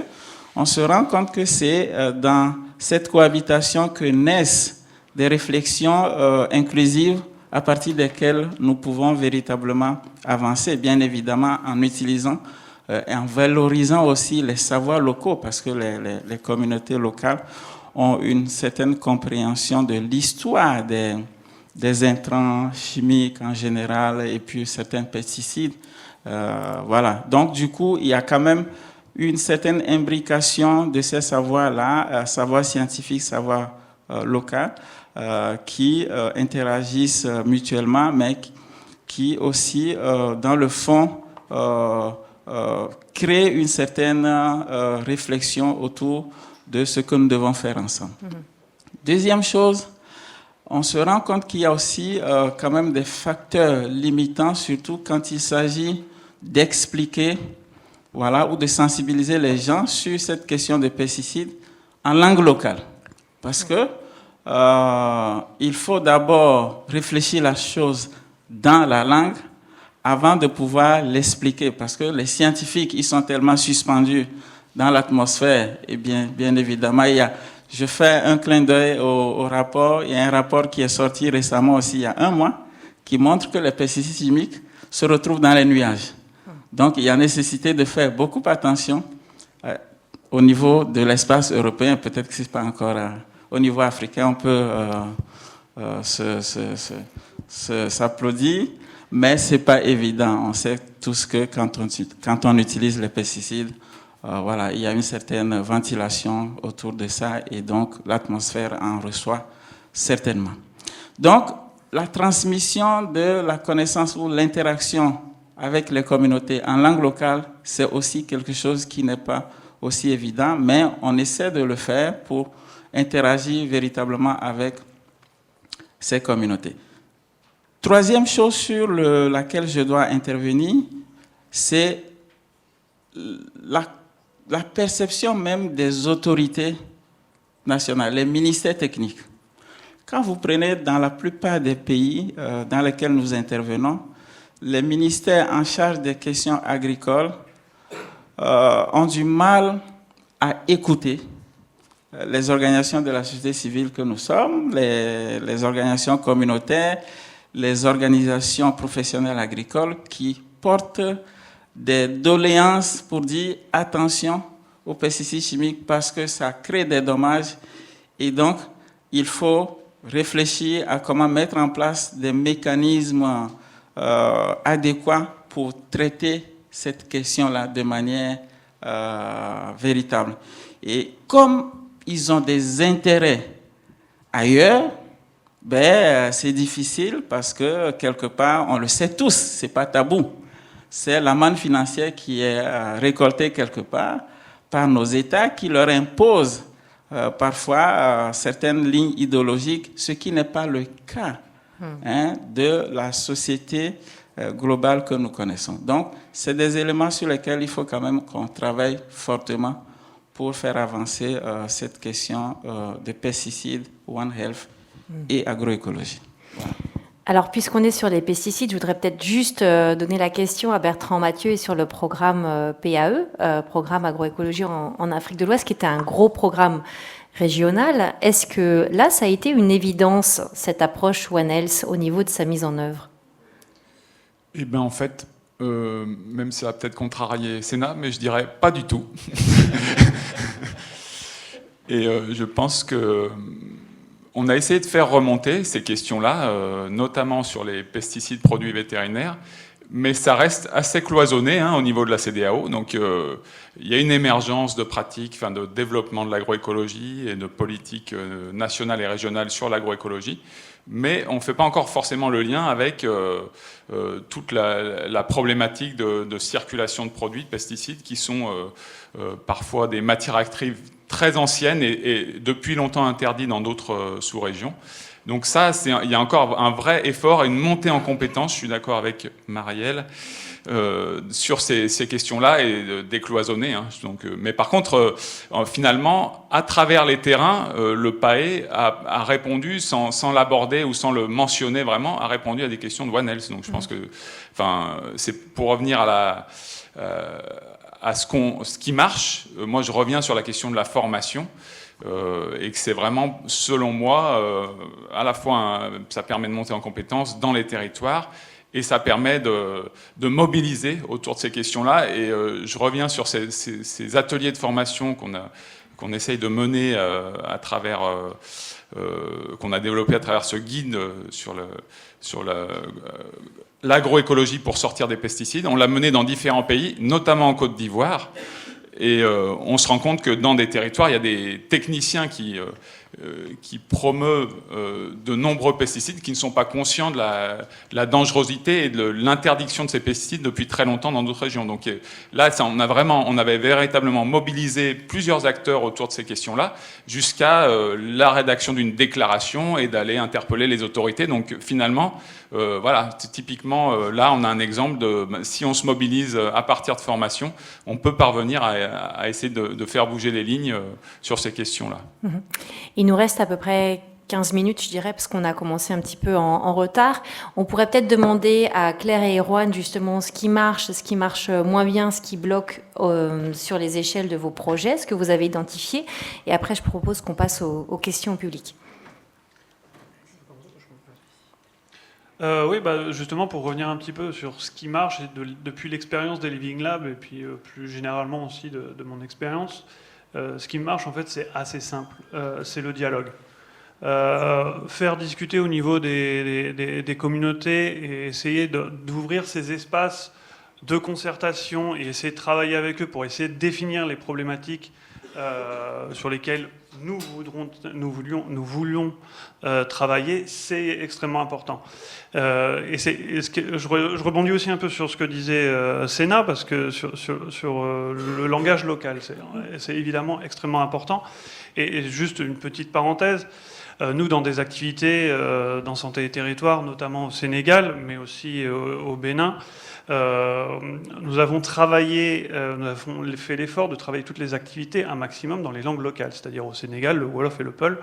on se rend compte que c'est dans cette cohabitation que naissent des réflexions inclusives à partir desquelles nous pouvons véritablement avancer, bien évidemment en utilisant et en valorisant aussi les savoirs locaux, parce que les communautés locales ont une certaine compréhension de l'histoire des intrants chimiques en général et puis certains pesticides. Voilà. Donc du coup, il y a quand même une certaine imbrication de ces savoirs-là, savoirs scientifiques, savoirs locaux, qui interagissent mutuellement, mais qui aussi, dans le fond, créent une certaine réflexion autour de ce que nous devons faire ensemble. Deuxième chose, on se rend compte qu'il y a aussi quand même des facteurs limitants, surtout quand il s'agit d'expliquer, voilà, ou de sensibiliser les gens sur cette question des pesticides en langue locale. Parce que il faut d'abord réfléchir la chose dans la langue avant de pouvoir l'expliquer, parce que les scientifiques, ils sont tellement suspendus dans l'atmosphère, et bien évidemment, je fais un clin d'œil au rapport, il y a un rapport qui est sorti récemment aussi, il y a 1 mois, qui montre que les pesticides chimiques se retrouvent dans les nuages. Donc, il y a nécessité de faire beaucoup attention au niveau de l'espace européen, peut-être que ce n'est pas encore... au niveau africain, on peut s'applaudir, mais ce n'est pas évident. On sait tous que quand on utilise les pesticides, voilà, il y a une certaine ventilation autour de ça et donc l'atmosphère en reçoit certainement. Donc, la transmission de la connaissance ou l'interaction avec les communautés en langue locale, c'est aussi quelque chose qui n'est pas aussi évident, mais on essaie de le faire pour interagir véritablement avec ces communautés. Troisième chose sur laquelle je dois intervenir, c'est la perception même des autorités nationales, les ministères techniques. Quand vous prenez dans la plupart des pays dans lesquels nous intervenons, les ministères en charge des questions agricoles ont du mal à écouter les organisations de la société civile que nous sommes, les organisations communautaires, les organisations professionnelles agricoles qui portent des doléances pour dire attention aux pesticides chimiques parce que ça crée des dommages et donc il faut réfléchir à comment mettre en place des mécanismes adéquats pour traiter cette question-là de manière véritable. Et comme ils ont des intérêts ailleurs, ben, c'est difficile parce que quelque part, on le sait tous, c'est pas tabou. C'est la manne financière qui est récoltée quelque part par nos États qui leur imposent parfois certaines lignes idéologiques, ce qui n'est pas le cas de la société globale que nous connaissons. Donc, c'est des éléments sur lesquels il faut quand même qu'on travaille fortement pour faire avancer cette question de pesticides, One Health et agroécologie. Voilà. Alors, puisqu'on est sur les pesticides, je voudrais peut-être juste donner la question à Bertrand Mathieu et sur le programme PAE, Programme Agroécologie en Afrique de l'Ouest, qui était un gros programme régional. Est-ce que là, ça a été une évidence, cette approche One Health, au niveau de sa mise en œuvre? Eh bien, en fait, même si ça va peut-être contrarier Sénat, mais je dirais pas du tout. Et je pense que on a essayé de faire remonter ces questions-là, notamment sur les pesticides produits vétérinaires, mais ça reste assez cloisonné au niveau de la CEDEAO. Donc il y a une émergence de pratiques, de développement de l'agroécologie et de politiques nationales et régionales sur l'agroécologie, mais on ne fait pas encore forcément le lien avec toute la problématique de circulation de produits, de pesticides, qui sont parfois des matières actives très anciennes et depuis longtemps interdites dans d'autres sous-régions. Donc ça, il y a encore un vrai effort et une montée en compétences, je suis d'accord avec Marielle, sur ces questions-là et décloisonner. Donc, mais par contre, finalement, à travers les terrains, le PAE a répondu, sans l'aborder ou sans le mentionner vraiment, a répondu à des questions de One Health. Donc je pense que, c'est pour revenir à ce qui marche. Moi, je reviens sur la question de la formation. Et que c'est vraiment, selon moi, à la fois ça permet de monter en compétences dans les territoires et ça permet de mobiliser autour de ces questions-là. Et je reviens sur ces ateliers de formation qu'on essaye de mener à travers, qu'on a développé à travers ce guide sur l'agroécologie pour sortir des pesticides. On l'a mené dans différents pays, notamment en Côte d'Ivoire. Et on se rend compte que dans des territoires, il y a des techniciens qui promeuvent de nombreux pesticides qui ne sont pas conscients de la dangerosité et de l'interdiction de ces pesticides depuis très longtemps dans d'autres régions. Donc là, on avait véritablement mobilisé plusieurs acteurs autour de ces questions-là, jusqu'à la rédaction d'une déclaration et d'aller interpeller les autorités. Donc finalement, voilà, typiquement, là, on a un exemple de si on se mobilise à partir de formation, on peut parvenir à essayer de faire bouger les lignes sur ces questions-là. Il nous reste à peu près 15 minutes, je dirais, parce qu'on a commencé un petit peu en retard. On pourrait peut-être demander à Claire et Erwan, justement, ce qui marche moins bien, ce qui bloque sur les échelles de vos projets, ce que vous avez identifié. Et après, je propose qu'on passe aux questions publiques. Oui, justement, pour revenir un petit peu sur ce qui marche, depuis l'expérience des Living Labs, et puis plus généralement aussi de mon expérience, ce qui marche, en fait, c'est assez simple. C'est le dialogue. Faire discuter au niveau des communautés et essayer d'ouvrir ces espaces de concertation et essayer de travailler avec eux pour essayer de définir les problématiques sur lesquelles nous voulions travailler, c'est extrêmement important. Je rebondis aussi un peu sur ce que disait Sénat, parce que sur le langage local, c'est évidemment extrêmement important. Et juste une petite parenthèse, nous, dans des activités dans Santé et Territoires, notamment au Sénégal, mais aussi au Bénin, nous avons fait l'effort de travailler toutes les activités un maximum dans les langues locales, c'est-à-dire au Sénégal, le Wolof et le Peul,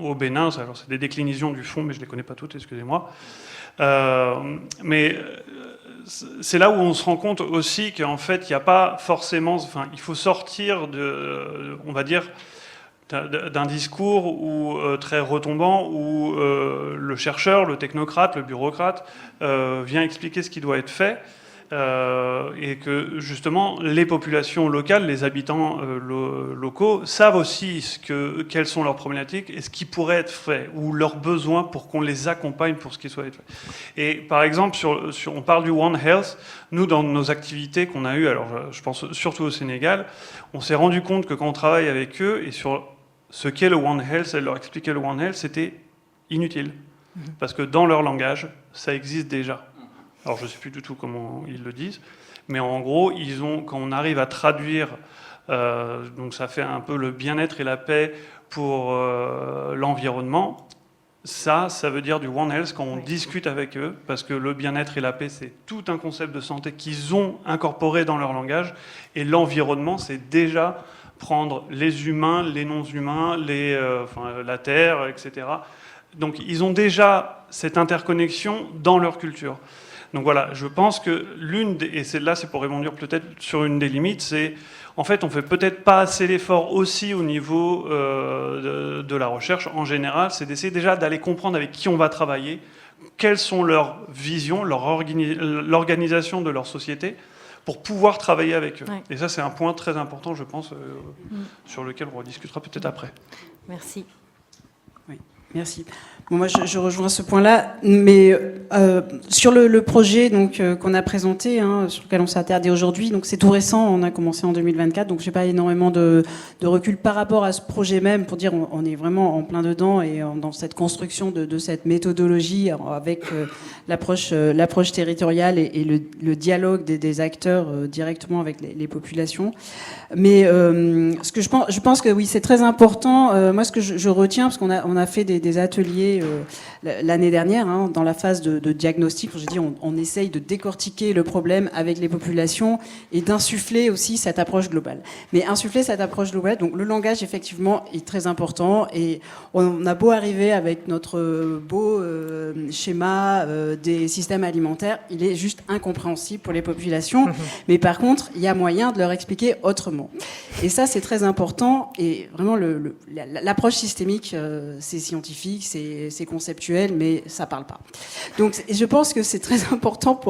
au Bénin, alors c'est des déclinaisons du fond, mais je ne les connais pas toutes, excusez-moi. Mais c'est là où on se rend compte aussi qu'en fait, il n'y a pas forcément... Enfin, il faut sortir on va dire, d'un discours très retombant où le chercheur, le technocrate, le bureaucrate vient expliquer ce qui doit être fait et que justement les populations locales, les habitants locaux savent aussi quelles sont leurs problématiques et ce qui pourrait être fait ou leurs besoins pour qu'on les accompagne pour ce qui soit fait. Et par exemple, on parle du One Health. Nous, dans nos activités qu'on a eues, alors je pense surtout au Sénégal, on s'est rendu compte que quand on travaille avec eux et sur ce qu'est le One Health, elle leur expliquait le One Health, c'était inutile. Parce que dans leur langage, ça existe déjà. Alors je ne sais plus du tout comment ils le disent, mais en gros, quand on arrive à traduire, donc ça fait un peu le bien-être et la paix pour l'environnement, ça veut dire du One Health quand on discute avec eux, parce que le bien-être et la paix, c'est tout un concept de santé qu'ils ont incorporé dans leur langage, et l'environnement, c'est déjà prendre les humains, les non-humains, la terre, etc. Donc ils ont déjà cette interconnexion dans leur culture. Donc voilà, je pense que c'est pour répondre peut-être sur une des limites, c'est en fait on fait peut-être pas assez l'effort aussi au niveau de la recherche en général, c'est d'essayer déjà d'aller comprendre avec qui on va travailler, quelles sont leurs visions, l'organisation de leur société, pour pouvoir travailler avec eux. Ouais. Et ça, c'est un point très important, je pense, sur lequel on rediscutera peut-être après. Merci. Oui, merci. Bon, moi, je rejoins ce point-là, mais sur le projet qu'on a présenté, sur lequel on s'est attardé aujourd'hui, donc c'est tout récent, on a commencé en 2024, donc j'ai pas énormément de recul par rapport à ce projet même pour dire on est vraiment en plein dedans et dans cette construction de cette méthodologie avec l'approche territoriale et le dialogue des acteurs directement avec les populations. Mais ce que je pense que oui, c'est très important. Moi, ce que je retiens, parce qu'on a fait des ateliers l'année dernière, dans la phase de diagnostic, j'ai dit on essaye de décortiquer le problème avec les populations et d'insuffler aussi cette approche globale. Mais insuffler cette approche globale, donc le langage effectivement est très important et on a beau arriver avec notre beau schéma des systèmes alimentaires, il est juste incompréhensible pour les populations. Mais par contre, il y a moyen de leur expliquer autrement. Et ça, c'est très important. Et vraiment, l'approche systémique, c'est scientifique, c'est conceptuel, mais ça parle pas. Donc, je pense que c'est très important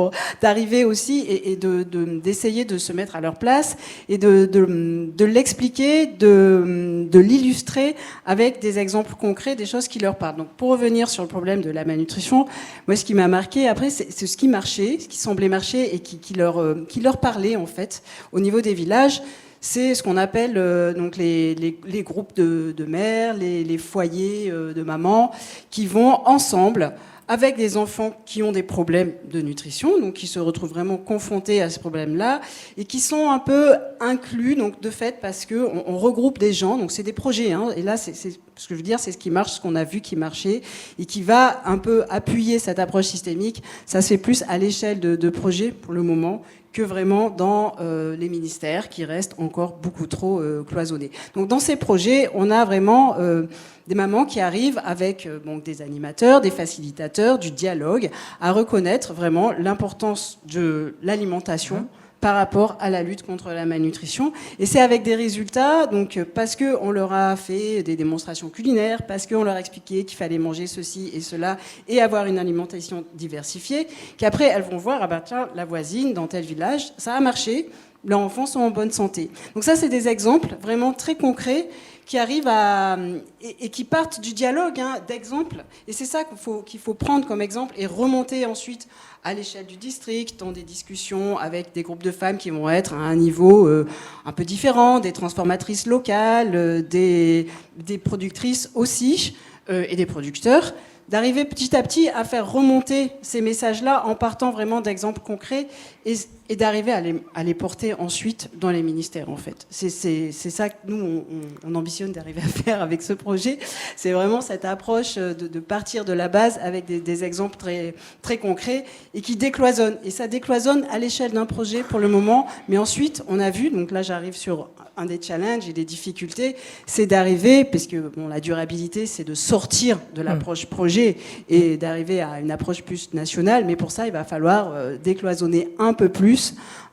d'arriver aussi et d'essayer de se mettre à leur place et de l'expliquer, de l'illustrer avec des exemples concrets, des choses qui leur parlent. Donc, pour revenir sur le problème de la malnutrition, moi, ce qui m'a marqué après, c'est ce qui marchait, ce qui semblait marcher et qui leur parlait en fait au niveau des villages. C'est ce qu'on appelle donc les groupes de mères, les foyers de mamans qui vont ensemble avec des enfants qui ont des problèmes de nutrition, donc qui se retrouvent vraiment confrontés à ce problème-là et qui sont un peu inclus, donc de fait parce que on regroupe des gens, donc c'est des projets, et là c'est ce que je veux dire, c'est ce qui marche, ce qu'on a vu qui marchait et qui va un peu appuyer cette approche systémique. Ça se fait plus à l'échelle de projets pour le moment que vraiment dans les ministères qui restent encore beaucoup trop cloisonnés. Donc dans ces projets, on a vraiment des mamans qui arrivent avec des animateurs, des facilitateurs, du dialogue, à reconnaître vraiment l'importance de l'alimentation par rapport à la lutte contre la malnutrition. Et c'est avec des résultats, donc parce qu'on leur a fait des démonstrations culinaires, parce qu'on leur a expliqué qu'il fallait manger ceci et cela et avoir une alimentation diversifiée, qu'après elles vont voir, ah ben tiens, la voisine dans tel village, ça a marché, leurs enfants sont en bonne santé. Donc ça, c'est des exemples vraiment très concrets qui arrivent et qui partent du dialogue, hein, d'exemples. Et c'est ça qu'il faut prendre comme exemple et remonter ensuite à l'échelle du district, dans des discussions avec des groupes de femmes qui vont être à un niveau un peu différent, des transformatrices locales, des productrices aussi, et des producteurs, d'arriver petit à petit à faire remonter ces messages-là en partant vraiment d'exemples concrets et d'arriver à les porter ensuite dans les ministères, en fait. C'est ça que nous, on ambitionne d'arriver à faire avec ce projet. C'est vraiment cette approche de partir de la base avec des exemples très, très concrets et qui décloisonnent. Et ça décloisonne à l'échelle d'un projet pour le moment. Mais ensuite, on a vu, donc là j'arrive sur un des challenges et des difficultés, c'est d'arriver, parce que bon, la durabilité, c'est de sortir de l'approche projet et d'arriver à une approche plus nationale. Mais pour ça, il va falloir décloisonner un peu plus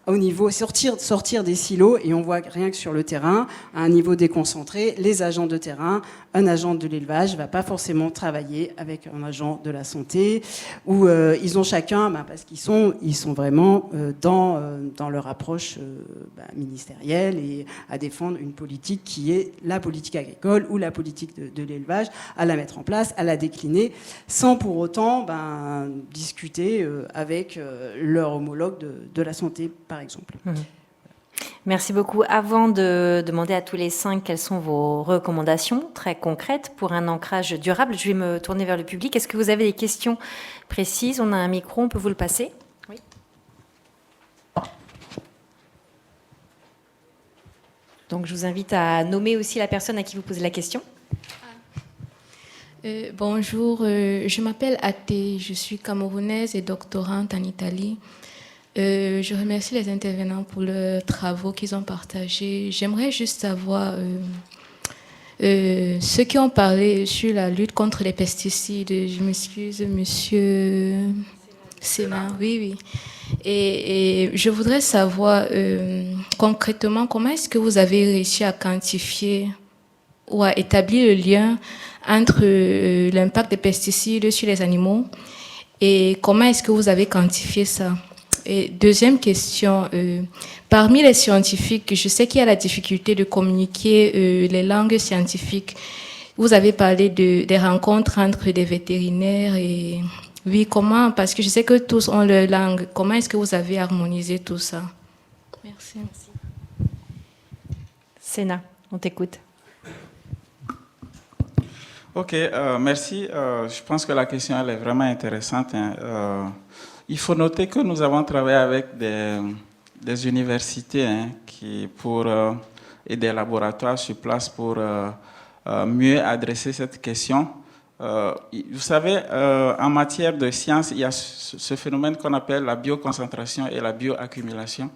au niveau, sortir des silos, et on voit rien que sur le terrain, à un niveau déconcentré, les agents de terrain, un agent de l'élevage ne va pas forcément travailler avec un agent de la santé, où ils ont chacun, parce qu'ils sont vraiment dans leur approche ministérielle et à défendre une politique qui est la politique agricole ou la politique de l'élevage, à la mettre en place, à la décliner, sans pour autant discuter avec leur homologue de la santé, par exemple. Merci beaucoup. Avant de demander à tous les 5 quelles sont vos recommandations très concrètes pour un ancrage durable, je vais me tourner vers le public. Est-ce que vous avez des questions précises? On a un micro, on peut vous le passer? Oui. Donc je vous invite à nommer aussi la personne à qui vous posez la question. Bonjour, je m'appelle Athé, je suis camerounaise et doctorante en Italie. Je remercie les intervenants pour leurs travaux qu'ils ont partagés. J'aimerais juste savoir ceux qui ont parlé sur la lutte contre les pesticides. Je m'excuse, monsieur Sénat. Oui. Et je voudrais savoir concrètement comment est-ce que vous avez réussi à quantifier ou à établir le lien entre l'impact des pesticides sur les animaux et comment est-ce que vous avez quantifié ça? Et deuxième question, parmi les scientifiques, je sais qu'il y a la difficulté de communiquer les langues scientifiques. Vous avez parlé des rencontres entre des vétérinaires et... Oui, comment? Parce que je sais que tous ont leur langue. Comment est-ce que vous avez harmonisé tout ça? Merci. Sénat, on t'écoute. Ok, merci. Je pense que la question elle est vraiment intéressante. Il faut noter que nous avons travaillé avec des universités et des laboratoires sur place pour mieux adresser cette question. Vous savez, en matière de science, il y a ce phénomène qu'on appelle la bioconcentration et la bioaccumulation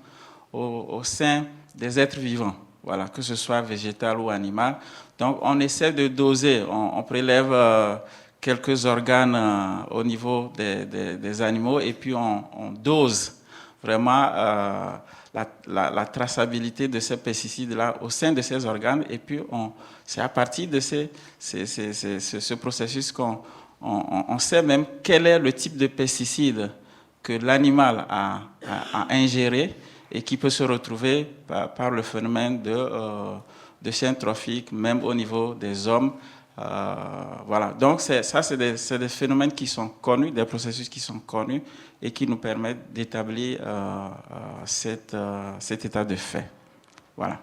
au sein des êtres vivants, voilà, que ce soit végétal ou animal. Donc, on essaie de doser, on prélève quelques organes au niveau des animaux et puis on dose vraiment la traçabilité de ces pesticides-là au sein de ces organes et puis c'est à partir de ce processus qu'on sait même quel est le type de pesticide que l'animal a ingéré et qui peut se retrouver par le phénomène de chaîne trophique, même au niveau des hommes. Voilà. Donc, c'est des phénomènes qui sont connus, des processus qui sont connus et qui nous permettent d'établir cet état de fait. Voilà.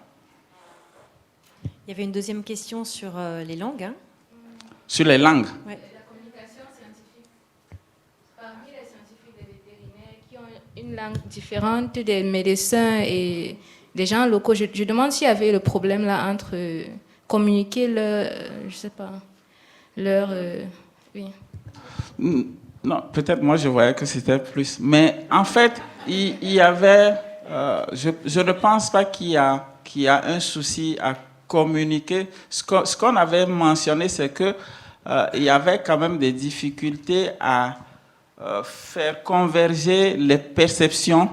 Il y avait une deuxième question sur les langues. Sur les langues? Ouais. La communication scientifique. Parmi les scientifiques des vétérinaires qui ont une langue différente des médecins et des gens locaux, je demande s'il y avait le problème là entre communiquer oui. Non, peut-être moi je voyais que c'était plus. Mais en fait, il y avait... je ne pense pas qu'il y a un souci à communiquer. Ce qu'on avait mentionné, c'est que il y avait quand même des difficultés à faire converger les perceptions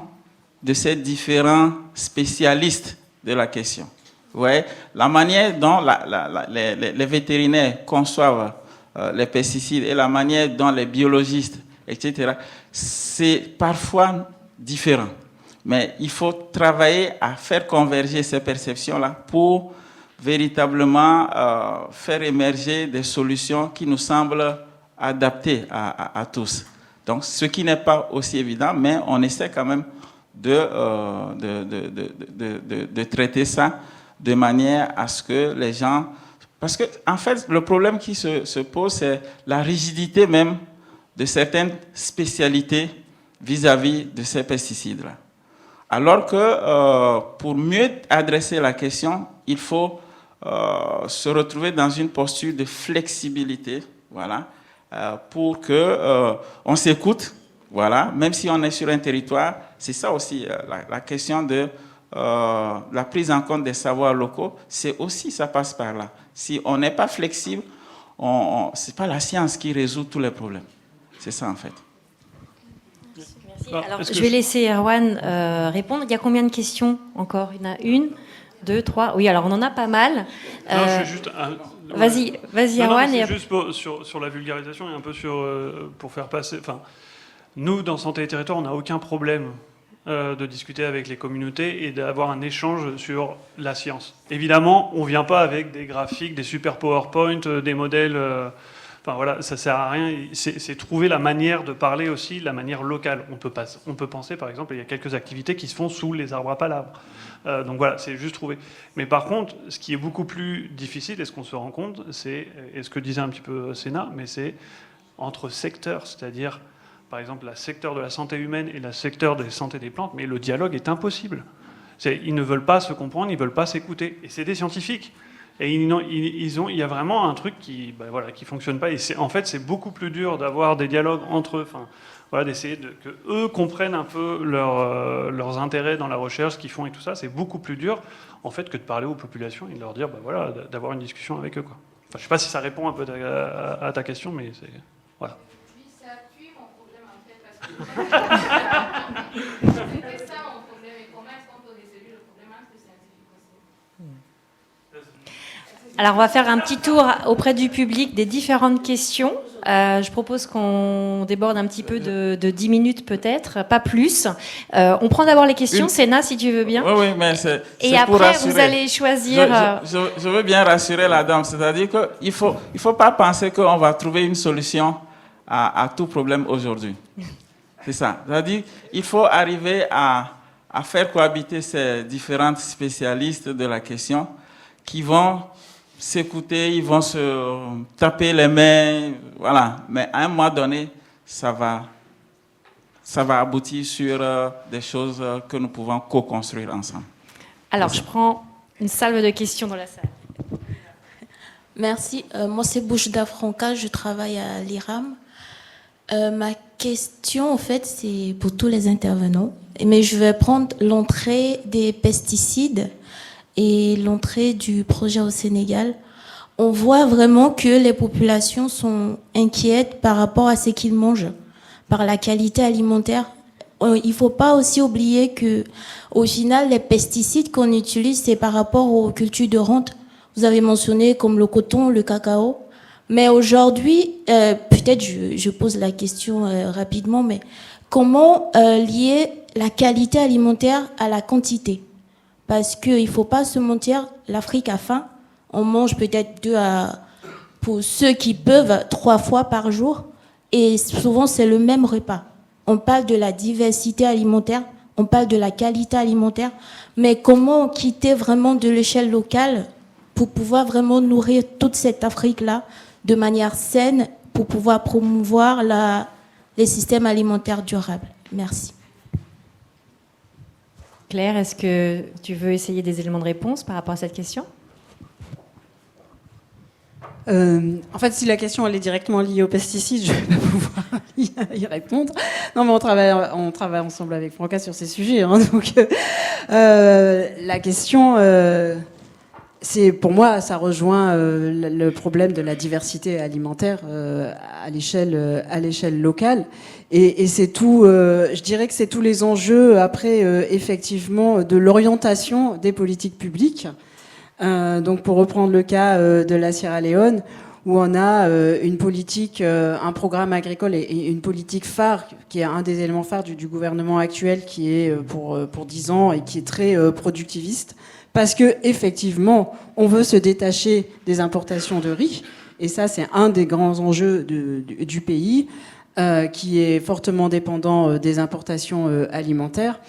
de ces différents spécialistes de la question. Vous voyez, la manière dont les vétérinaires conçoivent les pesticides et la manière dont les biologistes, etc., c'est parfois différent. Mais il faut travailler à faire converger ces perceptions-là pour véritablement faire émerger des solutions qui nous semblent adaptées à tous. Donc, ce qui n'est pas aussi évident, mais on essaie quand même de traiter ça de manière à ce que les gens... Parce que, en fait, le problème qui se pose, c'est la rigidité même de certaines spécialités vis-à-vis de ces pesticides-là. Alors que pour mieux adresser la question, il faut se retrouver dans une posture de flexibilité, voilà, pour que on s'écoute, voilà, même si on est sur un territoire. C'est ça aussi la question de la prise en compte des savoirs locaux. C'est aussi, ça passe par là. Si on n'est pas flexible, c'est pas la science qui résout tous les problèmes. C'est ça en fait. Alors, je vais laisser Erwan répondre. Il y a combien de questions encore? Il y en a 1, 2, 3. Oui, alors on en a pas mal. Non, je suis juste... Vas-y, Erwan. C'est juste sur la vulgarisation et un peu pour faire passer... Enfin, nous, dans Santé et Territoire, on n'a aucun problème de discuter avec les communautés et d'avoir un échange sur la science. Évidemment, on ne vient pas avec des graphiques, des super PowerPoint, des modèles... Enfin voilà, ça sert à rien. C'est trouver la manière de parler aussi, la manière locale. On peut penser, par exemple, il y a quelques activités qui se font sous les arbres à palabres. Donc voilà, c'est juste trouver. Mais par contre, ce qui est beaucoup plus difficile, et ce qu'on se rend compte, c'est, et ce que disait un petit peu Sénat, mais c'est entre secteurs, c'est-à-dire, par exemple, le secteur de la santé humaine et le secteur de la santé des plantes, mais le dialogue est impossible. Ils ne veulent pas se comprendre, ils ne veulent pas s'écouter. Et c'est des scientifiques. Et il y a vraiment un truc qui fonctionne pas. Et en fait, c'est beaucoup plus dur d'avoir des dialogues entre eux, voilà, d'essayer que eux comprennent un peu leurs intérêts dans la recherche, ce qu'ils font et tout ça. C'est beaucoup plus dur, en fait, que de parler aux populations et de leur dire, voilà, d'avoir une discussion avec eux, quoi. Enfin, je sais pas si ça répond un peu à ta question, mais c'est... Voilà. Oui, ça appuie mon problème, en fait, parce que... C'était ça mon problème. Et comment est-ce qu'on peut résoudre le problème entre les scientifiques aussi? Alors, on va faire un petit tour auprès du public des différentes questions. Je propose qu'on déborde un petit peu de 10 minutes peut-être, pas plus. On prend d'abord les questions. Sénat, si tu veux bien. Oui, mais c'est et pour après, rassurer. vous allez choisir... Je veux bien rassurer la dame. C'est-à-dire qu'il faut pas penser qu'on va trouver une solution à tout problème aujourd'hui. C'est ça. C'est-à-dire qu'il faut arriver à faire cohabiter ces différents spécialistes de la question qui vont s'écouter, ils vont se taper les mains, voilà. Mais à un moment donné, ça va aboutir sur des choses que nous pouvons co-construire ensemble. Alors, je prends une salve de questions dans la salle. Merci. Moi, c'est Bouchda Franca, je travaille à l'IRAM. Ma question, en fait, c'est pour tous les intervenants. Mais je vais prendre l'entrée des pesticides et l'entrée du projet au Sénégal. On voit vraiment que les populations sont inquiètes par rapport à ce qu'ils mangent, par la qualité alimentaire. Il ne faut pas aussi oublier que, au final, les pesticides qu'on utilise, c'est par rapport aux cultures de rente. Vous avez mentionné comme le coton, le cacao. Mais aujourd'hui, peut-être je pose la question rapidement, mais comment lier la qualité alimentaire à la quantité? Parce qu'il ne faut pas se mentir, l'Afrique a faim. On mange peut-être pour ceux qui peuvent, 3 fois par jour. Et souvent, c'est le même repas. On parle de la diversité alimentaire, on parle de la qualité alimentaire. Mais comment quitter vraiment de l'échelle locale pour pouvoir vraiment nourrir toute cette Afrique-là de manière saine pour pouvoir promouvoir les systèmes alimentaires durables? Merci. Claire, est-ce que tu veux essayer des éléments de réponse par rapport à cette question? En fait, si la question elle est directement liée aux pesticides, je ne vais pas pouvoir y répondre. Non, mais on travaille ensemble avec Franca sur ces sujets. Hein, donc, la question, pour moi, ça rejoint le problème de la diversité alimentaire à l'échelle locale. Et c'est tout, je dirais que c'est tous les enjeux après, effectivement, de l'orientation des politiques publiques. Donc, pour reprendre le cas de la Sierra Leone, où on a une politique, un programme agricole et une politique phare, qui est un des éléments phares du gouvernement actuel, qui est pour 10 ans et qui est très productiviste. Parce que effectivement, on veut se détacher des importations de riz, et ça, c'est un des grands enjeux du pays, qui est fortement dépendant des importations alimentaires.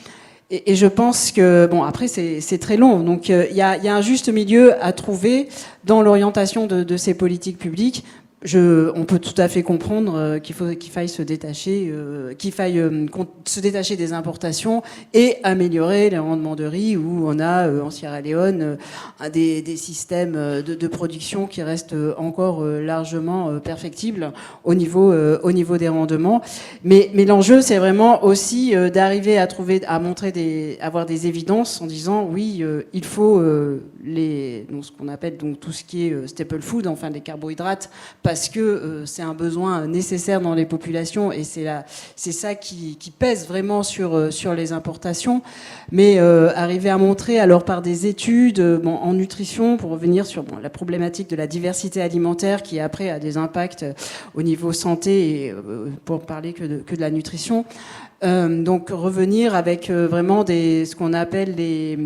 Et je pense que, bon, après, c'est très long. Donc, il y a un juste milieu à trouver dans l'orientation de ces politiques publiques. On peut tout à fait comprendre qu'il faille se détacher, se détacher des importations et améliorer les rendements de riz, où on a en Sierra Leone des systèmes de production qui restent encore largement perfectibles au niveau des rendements. Mais l'enjeu, c'est vraiment aussi d'arriver à avoir des évidences en disant oui, il faut donc ce qu'on appelle donc tout ce qui est staple food, enfin les carbohydrates, parce que c'est un besoin nécessaire dans les populations, et c'est ça qui pèse vraiment sur les importations. Mais arriver à montrer, alors par des études en nutrition, pour revenir sur la problématique de la diversité alimentaire, qui après a des impacts au niveau santé, et pour parler que de la nutrition, donc revenir avec vraiment ce qu'on appelle les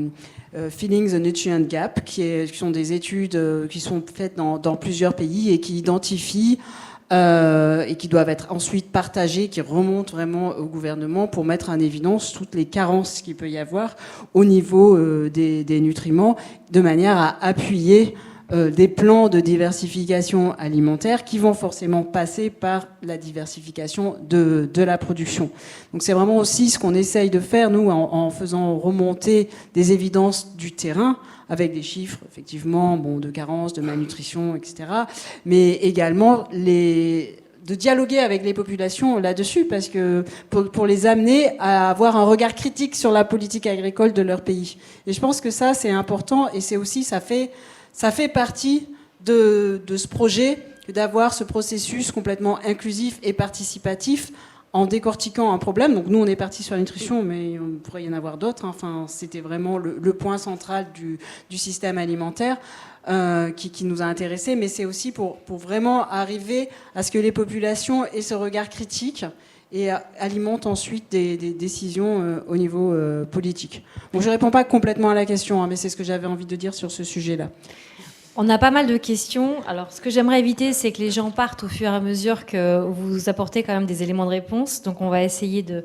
Filling the Nutrient Gap, qui sont des études qui sont faites dans plusieurs pays et qui identifient et qui doivent être ensuite partagées, qui remontent vraiment au gouvernement pour mettre en évidence toutes les carences qu'il peut y avoir au niveau des nutriments, de manière à appuyer des plans de diversification alimentaire qui vont forcément passer par la diversification de la production. Donc c'est vraiment aussi ce qu'on essaye de faire, nous, en faisant remonter des évidences du terrain, avec des chiffres, effectivement, de carence, de malnutrition, etc. Mais également de dialoguer avec les populations là-dessus, parce que pour les amener à avoir un regard critique sur la politique agricole de leur pays. Et je pense que ça, c'est important, et c'est aussi, ça fait partie de ce projet, d'avoir ce processus complètement inclusif et participatif en décortiquant un problème. Donc nous, on est parti sur la nutrition, mais il pourrait y en avoir d'autres. Enfin, c'était vraiment le point central du système alimentaire qui nous a intéressés. Mais c'est aussi pour vraiment arriver à ce que les populations aient ce regard critique et alimentent ensuite des décisions au niveau politique. Bon, je ne réponds pas complètement à la question, mais c'est ce que j'avais envie de dire sur ce sujet-là. On a pas mal de questions. Alors, ce que j'aimerais éviter, c'est que les gens partent au fur et à mesure que vous apportez quand même des éléments de réponse. Donc, on va essayer de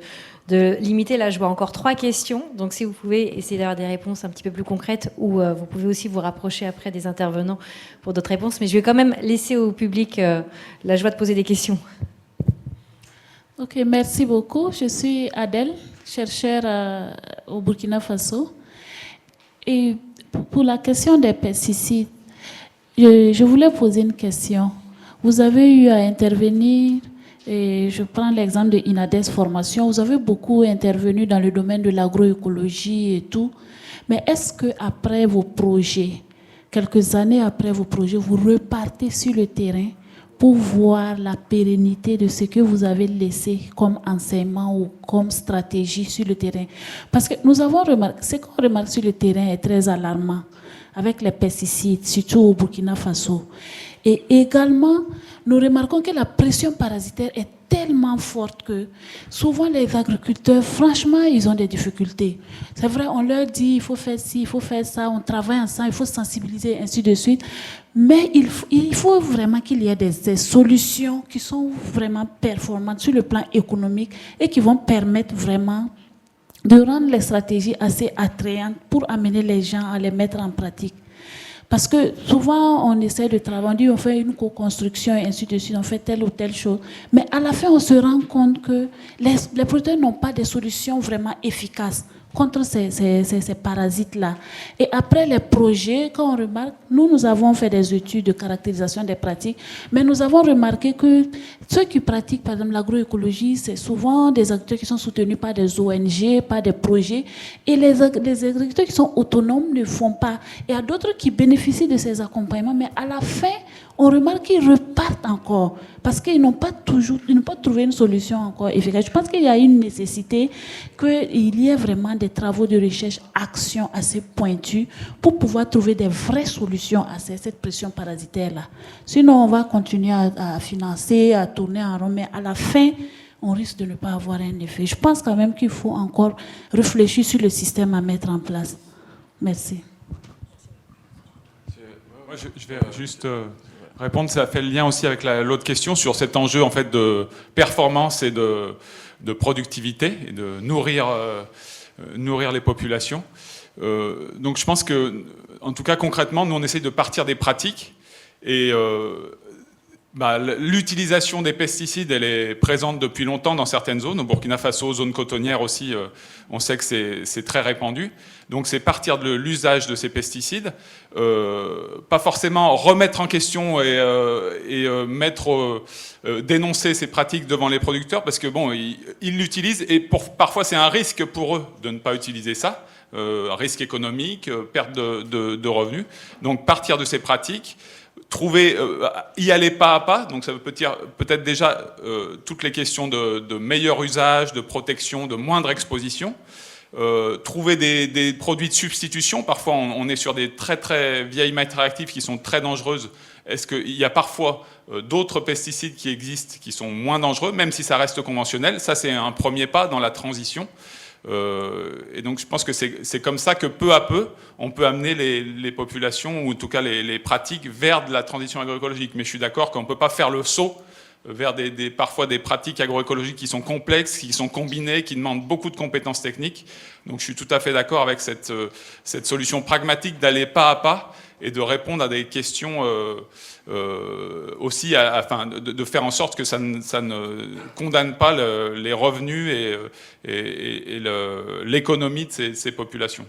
limiter. Là, je vois encore 3 questions. Donc, si vous pouvez essayer d'avoir des réponses un petit peu plus concrètes, ou vous pouvez aussi vous rapprocher après des intervenants pour d'autres réponses. Mais je vais quand même laisser au public la joie de poser des questions. Ok, merci beaucoup. Je suis Adèle, chercheure au Burkina Faso. Et pour la question des pesticides, je voulais poser une question. Vous avez eu à intervenir, et je prends l'exemple de INADES Formation, vous avez beaucoup intervenu dans le domaine de l'agroécologie et tout, mais est-ce qu'après vos projets, quelques années après vos projets, vous repartez sur le terrain pour voir la pérennité de ce que vous avez laissé comme enseignement ou comme stratégie sur le terrain? Parce que nous avons remarqué, ce qu'on remarque sur le terrain est très alarmant, avec les pesticides, surtout au Burkina Faso. Et également, nous remarquons que la pression parasitaire est tellement forte que souvent les agriculteurs, franchement, ils ont des difficultés. C'est vrai, on leur dit, il faut faire ci, il faut faire ça, on travaille ensemble, il faut sensibiliser, ainsi de suite. Mais il faut vraiment qu'il y ait des solutions qui sont vraiment performantes sur le plan économique et qui vont permettre vraiment de rendre les stratégies assez attrayantes pour amener les gens à les mettre en pratique. Parce que souvent, on essaie de travailler, on dit on fait une co-construction et ainsi de suite, on fait telle ou telle chose. Mais à la fin, on se rend compte que les producteurs n'ont pas de solutions vraiment efficaces contre ces parasites-là. Et après les projets, quand on remarque, nous avons fait des études de caractérisation des pratiques, mais nous avons remarqué que ceux qui pratiquent, par exemple, l'agroécologie, c'est souvent des agriculteurs qui sont soutenus par des ONG, par des projets, et les agriculteurs qui sont autonomes ne font pas. Il y a d'autres qui bénéficient de ces accompagnements, mais à la fin, on remarque qu'ils repartent encore parce qu'ils n'ont pas trouvé une solution encore efficace. Je pense qu'il y a une nécessité qu'il y ait vraiment des travaux de recherche, actions assez pointues pour pouvoir trouver des vraies solutions à cette pression parasitaire-là. Sinon, on va continuer à financer, à tourner en rond, mais à la fin, on risque de ne pas avoir un effet. Je pense quand même qu'il faut encore réfléchir sur le système à mettre en place. Merci. Je vais juste répondre. Ça fait le lien aussi avec l'autre question sur cet enjeu en fait de performance et de productivité et de nourrir les populations. Donc je pense que, en tout cas concrètement, nous on essaye de partir des pratiques et l'utilisation des pesticides, elle est présente depuis longtemps dans certaines zones. Au Burkina Faso, zone cotonnière aussi, on sait que c'est très répandu. Donc c'est partir de l'usage de ces pesticides, pas forcément remettre en question et dénoncer ces pratiques devant les producteurs, parce que bon, ils l'utilisent et parfois c'est un risque pour eux de ne pas utiliser ça, risque économique, perte de revenus. Donc partir de ces pratiques, y aller pas à pas, donc ça veut dire peut-être déjà toutes les questions de meilleur usage, de protection, de moindre exposition. Trouver des produits de substitution. Parfois, on est sur des très très vieilles matières actives qui sont très dangereuses. Est-ce qu'il y a parfois d'autres pesticides qui existent qui sont moins dangereux, même si ça reste conventionnel? Ça, c'est un premier pas dans la transition. Et donc, je pense que c'est comme ça que peu à peu, on peut amener les populations, ou en tout cas les pratiques, vers de la transition agroécologique. Mais je suis d'accord qu'on ne peut pas faire le saut vers parfois des pratiques agroécologiques qui sont complexes, qui sont combinées, qui demandent beaucoup de compétences techniques. Donc je suis tout à fait d'accord avec cette solution pragmatique d'aller pas à pas et de répondre à des questions aussi, afin de faire en sorte que ça ne condamne pas les revenus et l'économie de ces populations.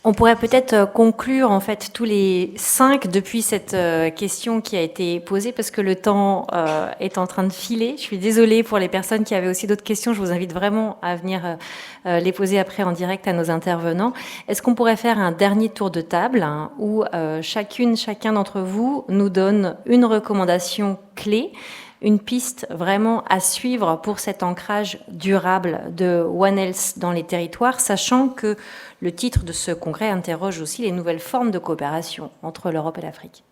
On pourrait peut-être conclure en fait tous les 5 depuis cette question qui a été posée, parce que le temps est en train de filer. Je suis désolée pour les personnes qui avaient aussi d'autres questions. Je vous invite vraiment à venir les poser après en direct à nos intervenants. Est-ce qu'on pourrait faire un dernier tour de table où chacun d'entre vous nous donne une recommandation clé, une piste vraiment à suivre pour cet ancrage durable de One Health dans les territoires, sachant que le titre de ce congrès interroge aussi les nouvelles formes de coopération entre l'Europe et l'Afrique.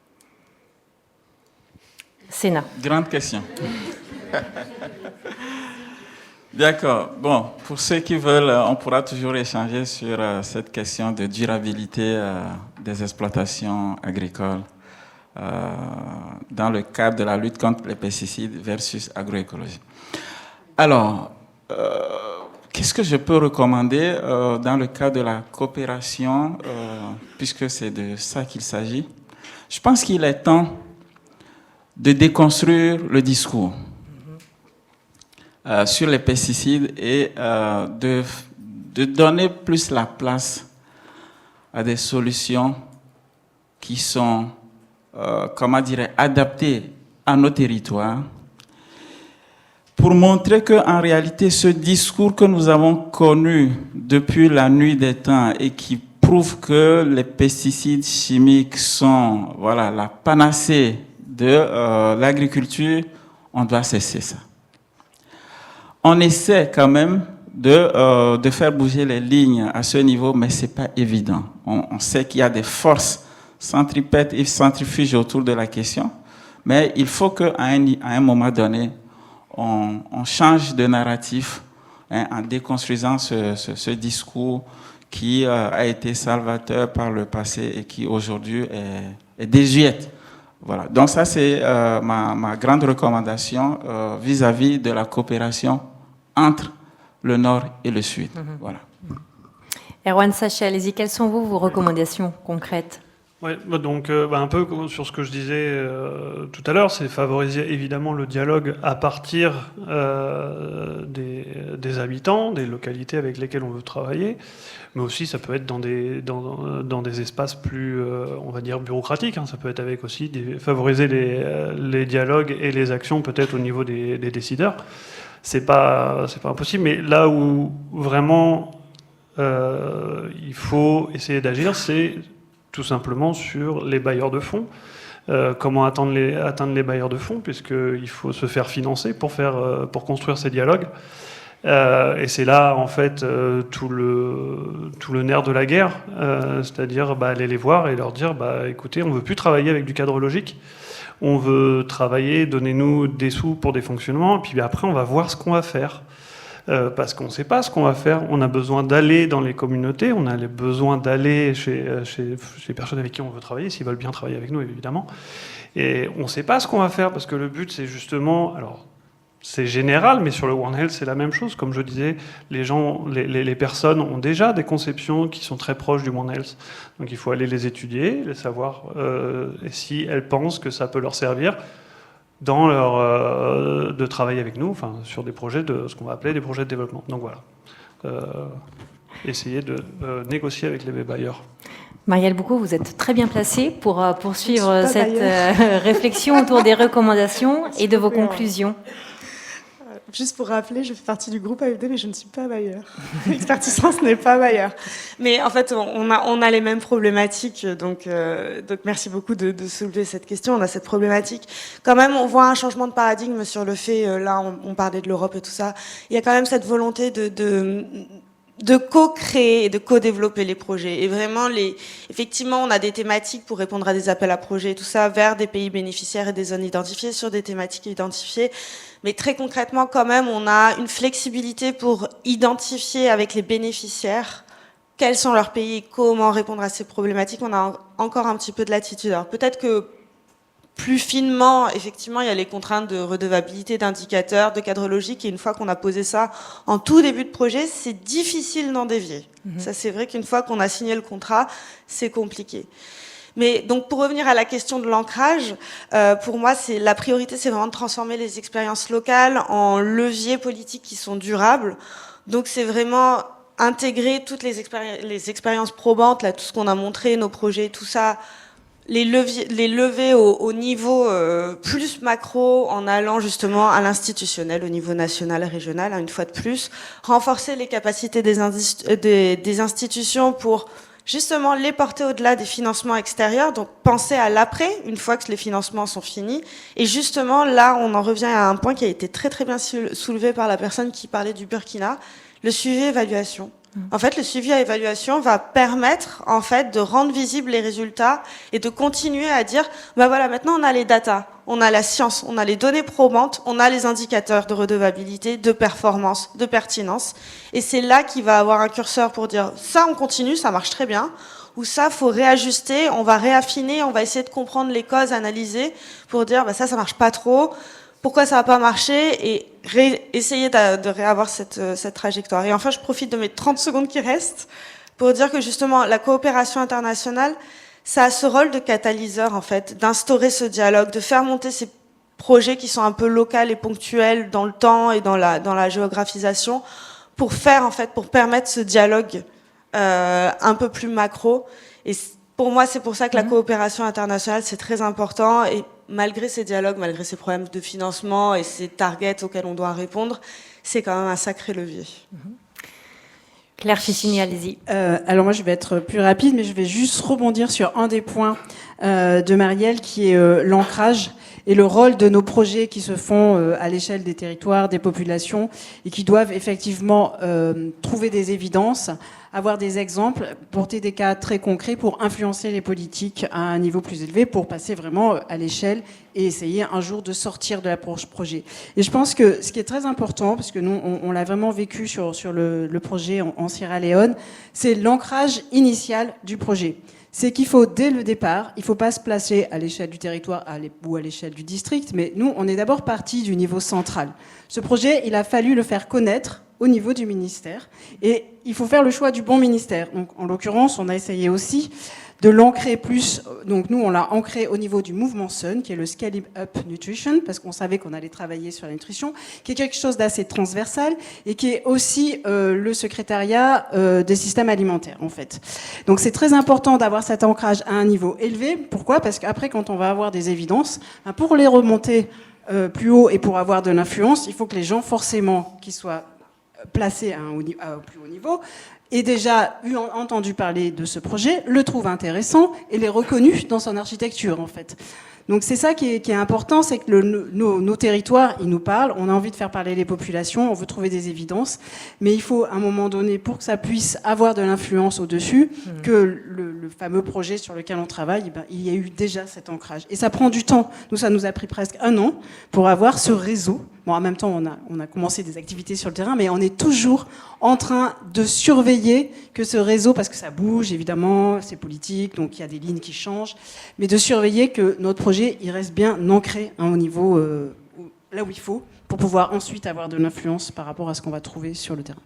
Sénat. Grande question. D'accord. Bon, pour ceux qui veulent, on pourra toujours échanger sur cette question de durabilité des exploitations agricoles dans le cadre de la lutte contre les pesticides versus agroécologie. Alors, qu'est-ce que je peux recommander dans le cadre de la coopération, puisque c'est de ça qu'il s'agit? Je pense qu'il est temps de déconstruire le discours sur les pesticides et de donner plus la place à des solutions qui sont adaptées à nos territoires, pour montrer qu'en réalité, ce discours que nous avons connu depuis la nuit des temps et qui prouve que les pesticides chimiques sont la panacée de l'agriculture, on doit cesser ça. On essaie quand même de faire bouger les lignes à ce niveau, mais ce n'est pas évident. On sait qu'il y a des forces centripètes et centrifuges autour de la question, mais il faut qu'à un moment donné, on change de narratif en déconstruisant ce discours qui a été salvateur par le passé et qui aujourd'hui est désuète. Voilà. Donc ça, c'est ma grande recommandation vis-à-vis de la coopération entre le Nord et le Sud. Voilà. Erwan Sachet, allez-y, quelles sont vos recommandations concrètes? Ouais, donc un peu sur ce que je disais tout à l'heure, c'est favoriser évidemment le dialogue à partir des habitants, des localités avec lesquelles on veut travailler, mais aussi ça peut être dans des espaces plus, on va dire, bureaucratiques. Ça peut être avec aussi favoriser les dialogues et les actions peut-être au niveau des décideurs. C'est pas impossible, mais là où vraiment il faut essayer d'agir, c'est tout simplement sur les bailleurs de fonds. Comment atteindre les bailleurs de fonds, puisqu'il faut se faire financer pour construire ces dialogues. Et c'est là, en fait, tout le nerf de la guerre, c'est-à-dire aller les voir et leur dire, écoutez, on ne veut plus travailler avec du cadre logique, on veut travailler, donnez-nous des sous pour des fonctionnements, et puis après, on va voir ce qu'on va faire. Parce qu'on ne sait pas ce qu'on va faire. On a besoin d'aller dans les communautés, on a besoin d'aller chez les personnes avec qui on veut travailler, s'ils veulent bien travailler avec nous, évidemment. Et on ne sait pas ce qu'on va faire, parce que le but, c'est justement... Alors, c'est général, mais sur le One Health, c'est la même chose. Comme je disais, les personnes ont déjà des conceptions qui sont très proches du One Health. Donc il faut aller les étudier, les savoir, et si elles pensent que ça peut leur servir dans de travailler avec nous, sur des projets ce qu'on va appeler des projets de développement. Donc voilà, essayer de négocier avec les bailleurs. Marielle Boucaud, vous êtes très bien placée pour poursuivre cette réflexion autour des recommandations et de vos conclusions. Juste pour rappeler, je fais partie du groupe AFD, mais je ne suis pas bailleur. Expertise France n'est pas bailleur. Mais en fait, on a les mêmes problématiques. Donc merci beaucoup de soulever cette question. On a cette problématique. Quand même, on voit un changement de paradigme sur le fait, là, on parlait de l'Europe et tout ça. Il y a quand même cette volonté de co-créer et de co-développer les projets. Et vraiment, effectivement, on a des thématiques pour répondre à des appels à projets et tout ça vers des pays bénéficiaires et des zones identifiées sur des thématiques identifiées. Mais très concrètement, quand même, on a une flexibilité pour identifier avec les bénéficiaires quels sont leurs pays et comment répondre à ces problématiques. On a encore un petit peu de latitude. Alors peut-être que plus finement, effectivement, il y a les contraintes de redevabilité, d'indicateurs, de cadre logique. Et une fois qu'on a posé ça en tout début de projet, c'est difficile d'en dévier. Ça, c'est vrai qu'une fois qu'on a signé le contrat, c'est compliqué. Mais donc pour revenir à la question de l'ancrage, pour moi, la priorité, c'est vraiment de transformer les expériences locales en leviers politiques qui sont durables. Donc c'est vraiment intégrer toutes les expériences probantes, là, tout ce qu'on a montré, nos projets, tout ça, les lever au niveau plus macro en allant justement à l'institutionnel, au niveau national, régional, une fois de plus, renforcer les capacités des institutions pour justement les porter au-delà des financements extérieurs, donc penser à l'après, une fois que les financements sont finis. Et justement, là, on en revient à un point qui a été très très bien soulevé par la personne qui parlait du Burkina, le suivi-évaluation. En fait, le suivi à évaluation va permettre, en fait, de rendre visibles les résultats et de continuer à dire, voilà, maintenant on a les datas, on a la science, on a les données probantes, on a les indicateurs de redevabilité, de performance, de pertinence. Et c'est là qu'il va avoir un curseur pour dire, ça on continue, ça marche très bien, ou ça faut réajuster, on va réaffiner, on va essayer de comprendre les causes, analyser, pour dire, ça marche pas trop, pourquoi ça va pas marcher, et essayer de réavoir cette trajectoire. Et enfin, je profite de mes 30 secondes qui restent pour dire que justement, la coopération internationale, ça a ce rôle de catalyseur, en fait, d'instaurer ce dialogue, de faire monter ces projets qui sont un peu locaux et ponctuels dans le temps et dans la géographisation, pour permettre ce dialogue un peu plus macro. Et pour moi, c'est pour ça que la coopération internationale, c'est très important. Et malgré ces dialogues, malgré ces problèmes de financement et ces targets auxquels on doit répondre, c'est quand même un sacré levier. Claire Ficini, allez-y. Alors moi, je vais être plus rapide, mais je vais juste rebondir sur un des points de Marielle, qui est l'ancrage et le rôle de nos projets qui se font à l'échelle des territoires, des populations, et qui doivent effectivement trouver des évidences, avoir des exemples, porter des cas très concrets pour influencer les politiques à un niveau plus élevé, pour passer vraiment à l'échelle et essayer un jour de sortir de l'approche projet. Et je pense que ce qui est très important, parce que nous, on l'a vraiment vécu sur le projet en Sierra Leone, c'est l'ancrage initial du projet. C'est qu'il faut, dès le départ, il ne faut pas se placer à l'échelle du territoire ou à l'échelle du district, mais nous, on est d'abord parti du niveau central. Ce projet, il a fallu le faire connaître au niveau du ministère, et il faut faire le choix du bon ministère. Donc, en l'occurrence, on a essayé aussi de l'ancrer plus. Donc nous, on l'a ancré au niveau du mouvement SUN, qui est le Scaling Up Nutrition, parce qu'on savait qu'on allait travailler sur la nutrition, qui est quelque chose d'assez transversal et qui est aussi le secrétariat des systèmes alimentaires, en fait. Donc c'est très important d'avoir cet ancrage à un niveau élevé. Pourquoi ? Parce qu'après, quand on va avoir des évidences, pour les remonter plus haut et pour avoir de l'influence, il faut que les gens, forcément, qui soient placés à un plus haut niveau, aient déjà entendu parler de ce projet, le trouvent intéressant et l'est reconnu dans son architecture, en fait. Donc c'est ça qui est important, c'est que nos territoires, ils nous parlent, on a envie de faire parler les populations, on veut trouver des évidences, mais il faut à un moment donné, pour que ça puisse avoir de l'influence au-dessus, que le fameux projet sur lequel on travaille, il y a eu déjà cet ancrage. Et ça prend du temps. Nous, ça nous a pris presque 1 an pour avoir ce réseau. Bon, en même temps, on a commencé des activités sur le terrain, mais on est toujours en train de surveiller que ce réseau, parce que ça bouge, évidemment, c'est politique, donc il y a des lignes qui changent, mais de surveiller que notre projet, il reste bien ancré au niveau là où il faut, pour pouvoir ensuite avoir de l'influence par rapport à ce qu'on va trouver sur le terrain.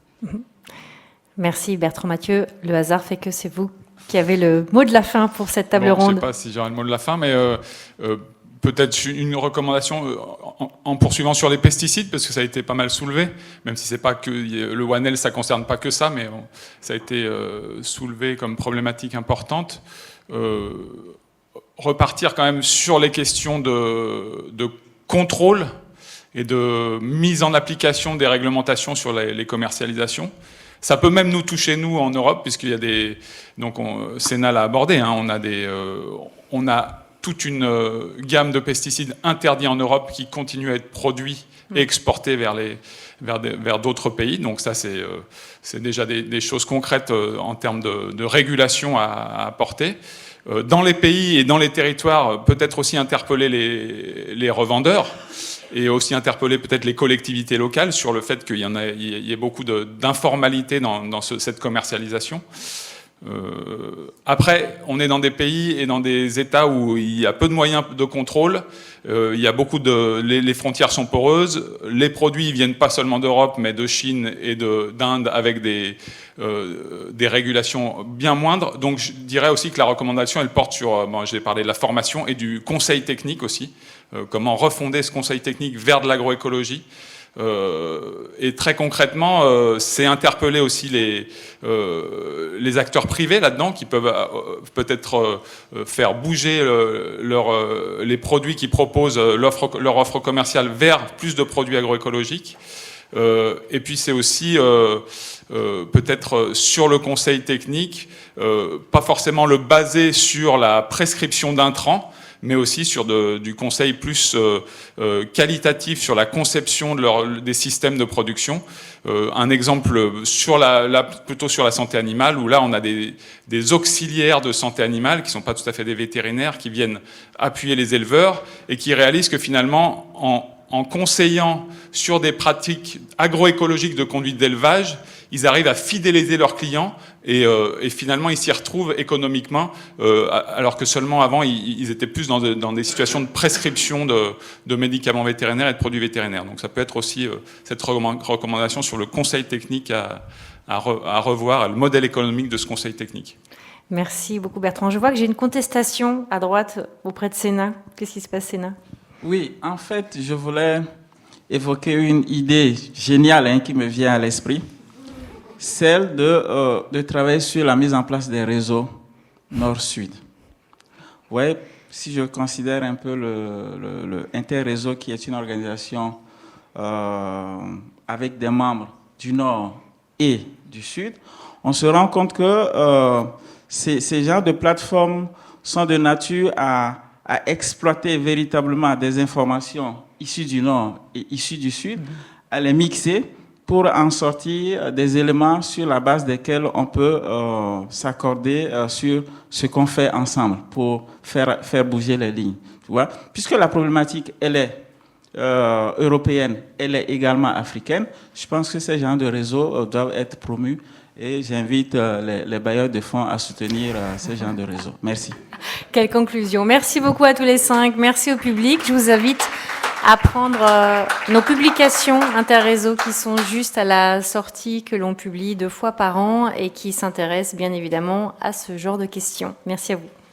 Merci Bertrand Mathieu. Le hasard fait que c'est vous qui avez le mot de la fin pour cette table ronde. Je ne sais pas si j'aurai le mot de la fin, mais peut-être une recommandation en poursuivant sur les pesticides, parce que ça a été pas mal soulevé, même si c'est pas que le One Health, ça concerne pas que ça, mais ça a été soulevé comme problématique importante. Repartir quand même sur les questions de contrôle et de mise en application des réglementations sur les commercialisations. Ça peut même nous toucher, nous, en Europe, puisqu'il y a des... Donc, Sénat l'a abordé, hein, on a toute une gamme de pesticides interdits en Europe qui continuent à être produits et exportés vers d'autres pays. Donc ça, c'est déjà des choses concrètes en termes de régulation à apporter. Dans les pays et dans les territoires, peut-être aussi interpeller les revendeurs et aussi interpeller peut-être les collectivités locales sur le fait qu'il y ait beaucoup d'informalité dans cette commercialisation. Après, on est dans des pays et dans des États où il y a peu de moyens de contrôle, il y a les frontières sont poreuses, les produits viennent pas seulement d'Europe, mais de Chine et d'Inde avec des régulations bien moindres. Donc je dirais aussi que la recommandation, elle porte sur, j'ai parlé de la formation et du conseil technique aussi, comment refonder ce conseil technique vers de l'agroécologie. Et très concrètement, c'est interpeller aussi les acteurs privés là-dedans qui peuvent peut-être faire bouger les produits qui proposent leur offre commerciale vers plus de produits agroécologiques. Et puis c'est aussi peut-être sur le conseil technique, pas forcément le baser sur la prescription d'intrants, mais aussi sur du conseil plus qualitatif sur la conception des systèmes de production. Un exemple plutôt sur la santé animale, où là on a des auxiliaires de santé animale qui ne sont pas tout à fait des vétérinaires, qui viennent appuyer les éleveurs et qui réalisent que finalement, en conseillant sur des pratiques agroécologiques de conduite d'élevage, ils arrivent à fidéliser leurs clients et finalement ils s'y retrouvent économiquement, alors que seulement avant ils étaient plus dans des situations de prescription de médicaments vétérinaires et de produits vétérinaires. Donc ça peut être aussi cette recommandation sur le conseil technique à revoir, le modèle économique de ce conseil technique. Merci beaucoup Bertrand. Je vois que j'ai une contestation à droite auprès de Sénat. Qu'est-ce qui se passe, Sénat ? Oui, en fait, je voulais évoquer une idée géniale qui me vient à l'esprit. Celle de travailler sur la mise en place des réseaux Nord-Sud. Ouais, si je considère un peu le Interréseau, qui est une organisation avec des membres du Nord et du Sud, on se rend compte que ces genres de plateformes sont de nature à exploiter véritablement des informations issues du Nord et issues du Sud, à les mixer pour en sortir des éléments sur la base desquels on peut s'accorder sur ce qu'on fait ensemble pour faire bouger les lignes. Tu vois? Puisque la problématique, elle est européenne, elle est également africaine, je pense que ces genres de réseaux doivent être promus et j'invite les bailleurs de fonds à soutenir ces genres de réseaux. Merci. Quelle conclusion. Merci beaucoup à tous les 5. Merci au public. Je vous invite à prendre nos publications interréseaux qui sont juste à la sortie, que l'on publie 2 fois par an et qui s'intéressent bien évidemment à ce genre de questions. Merci à vous.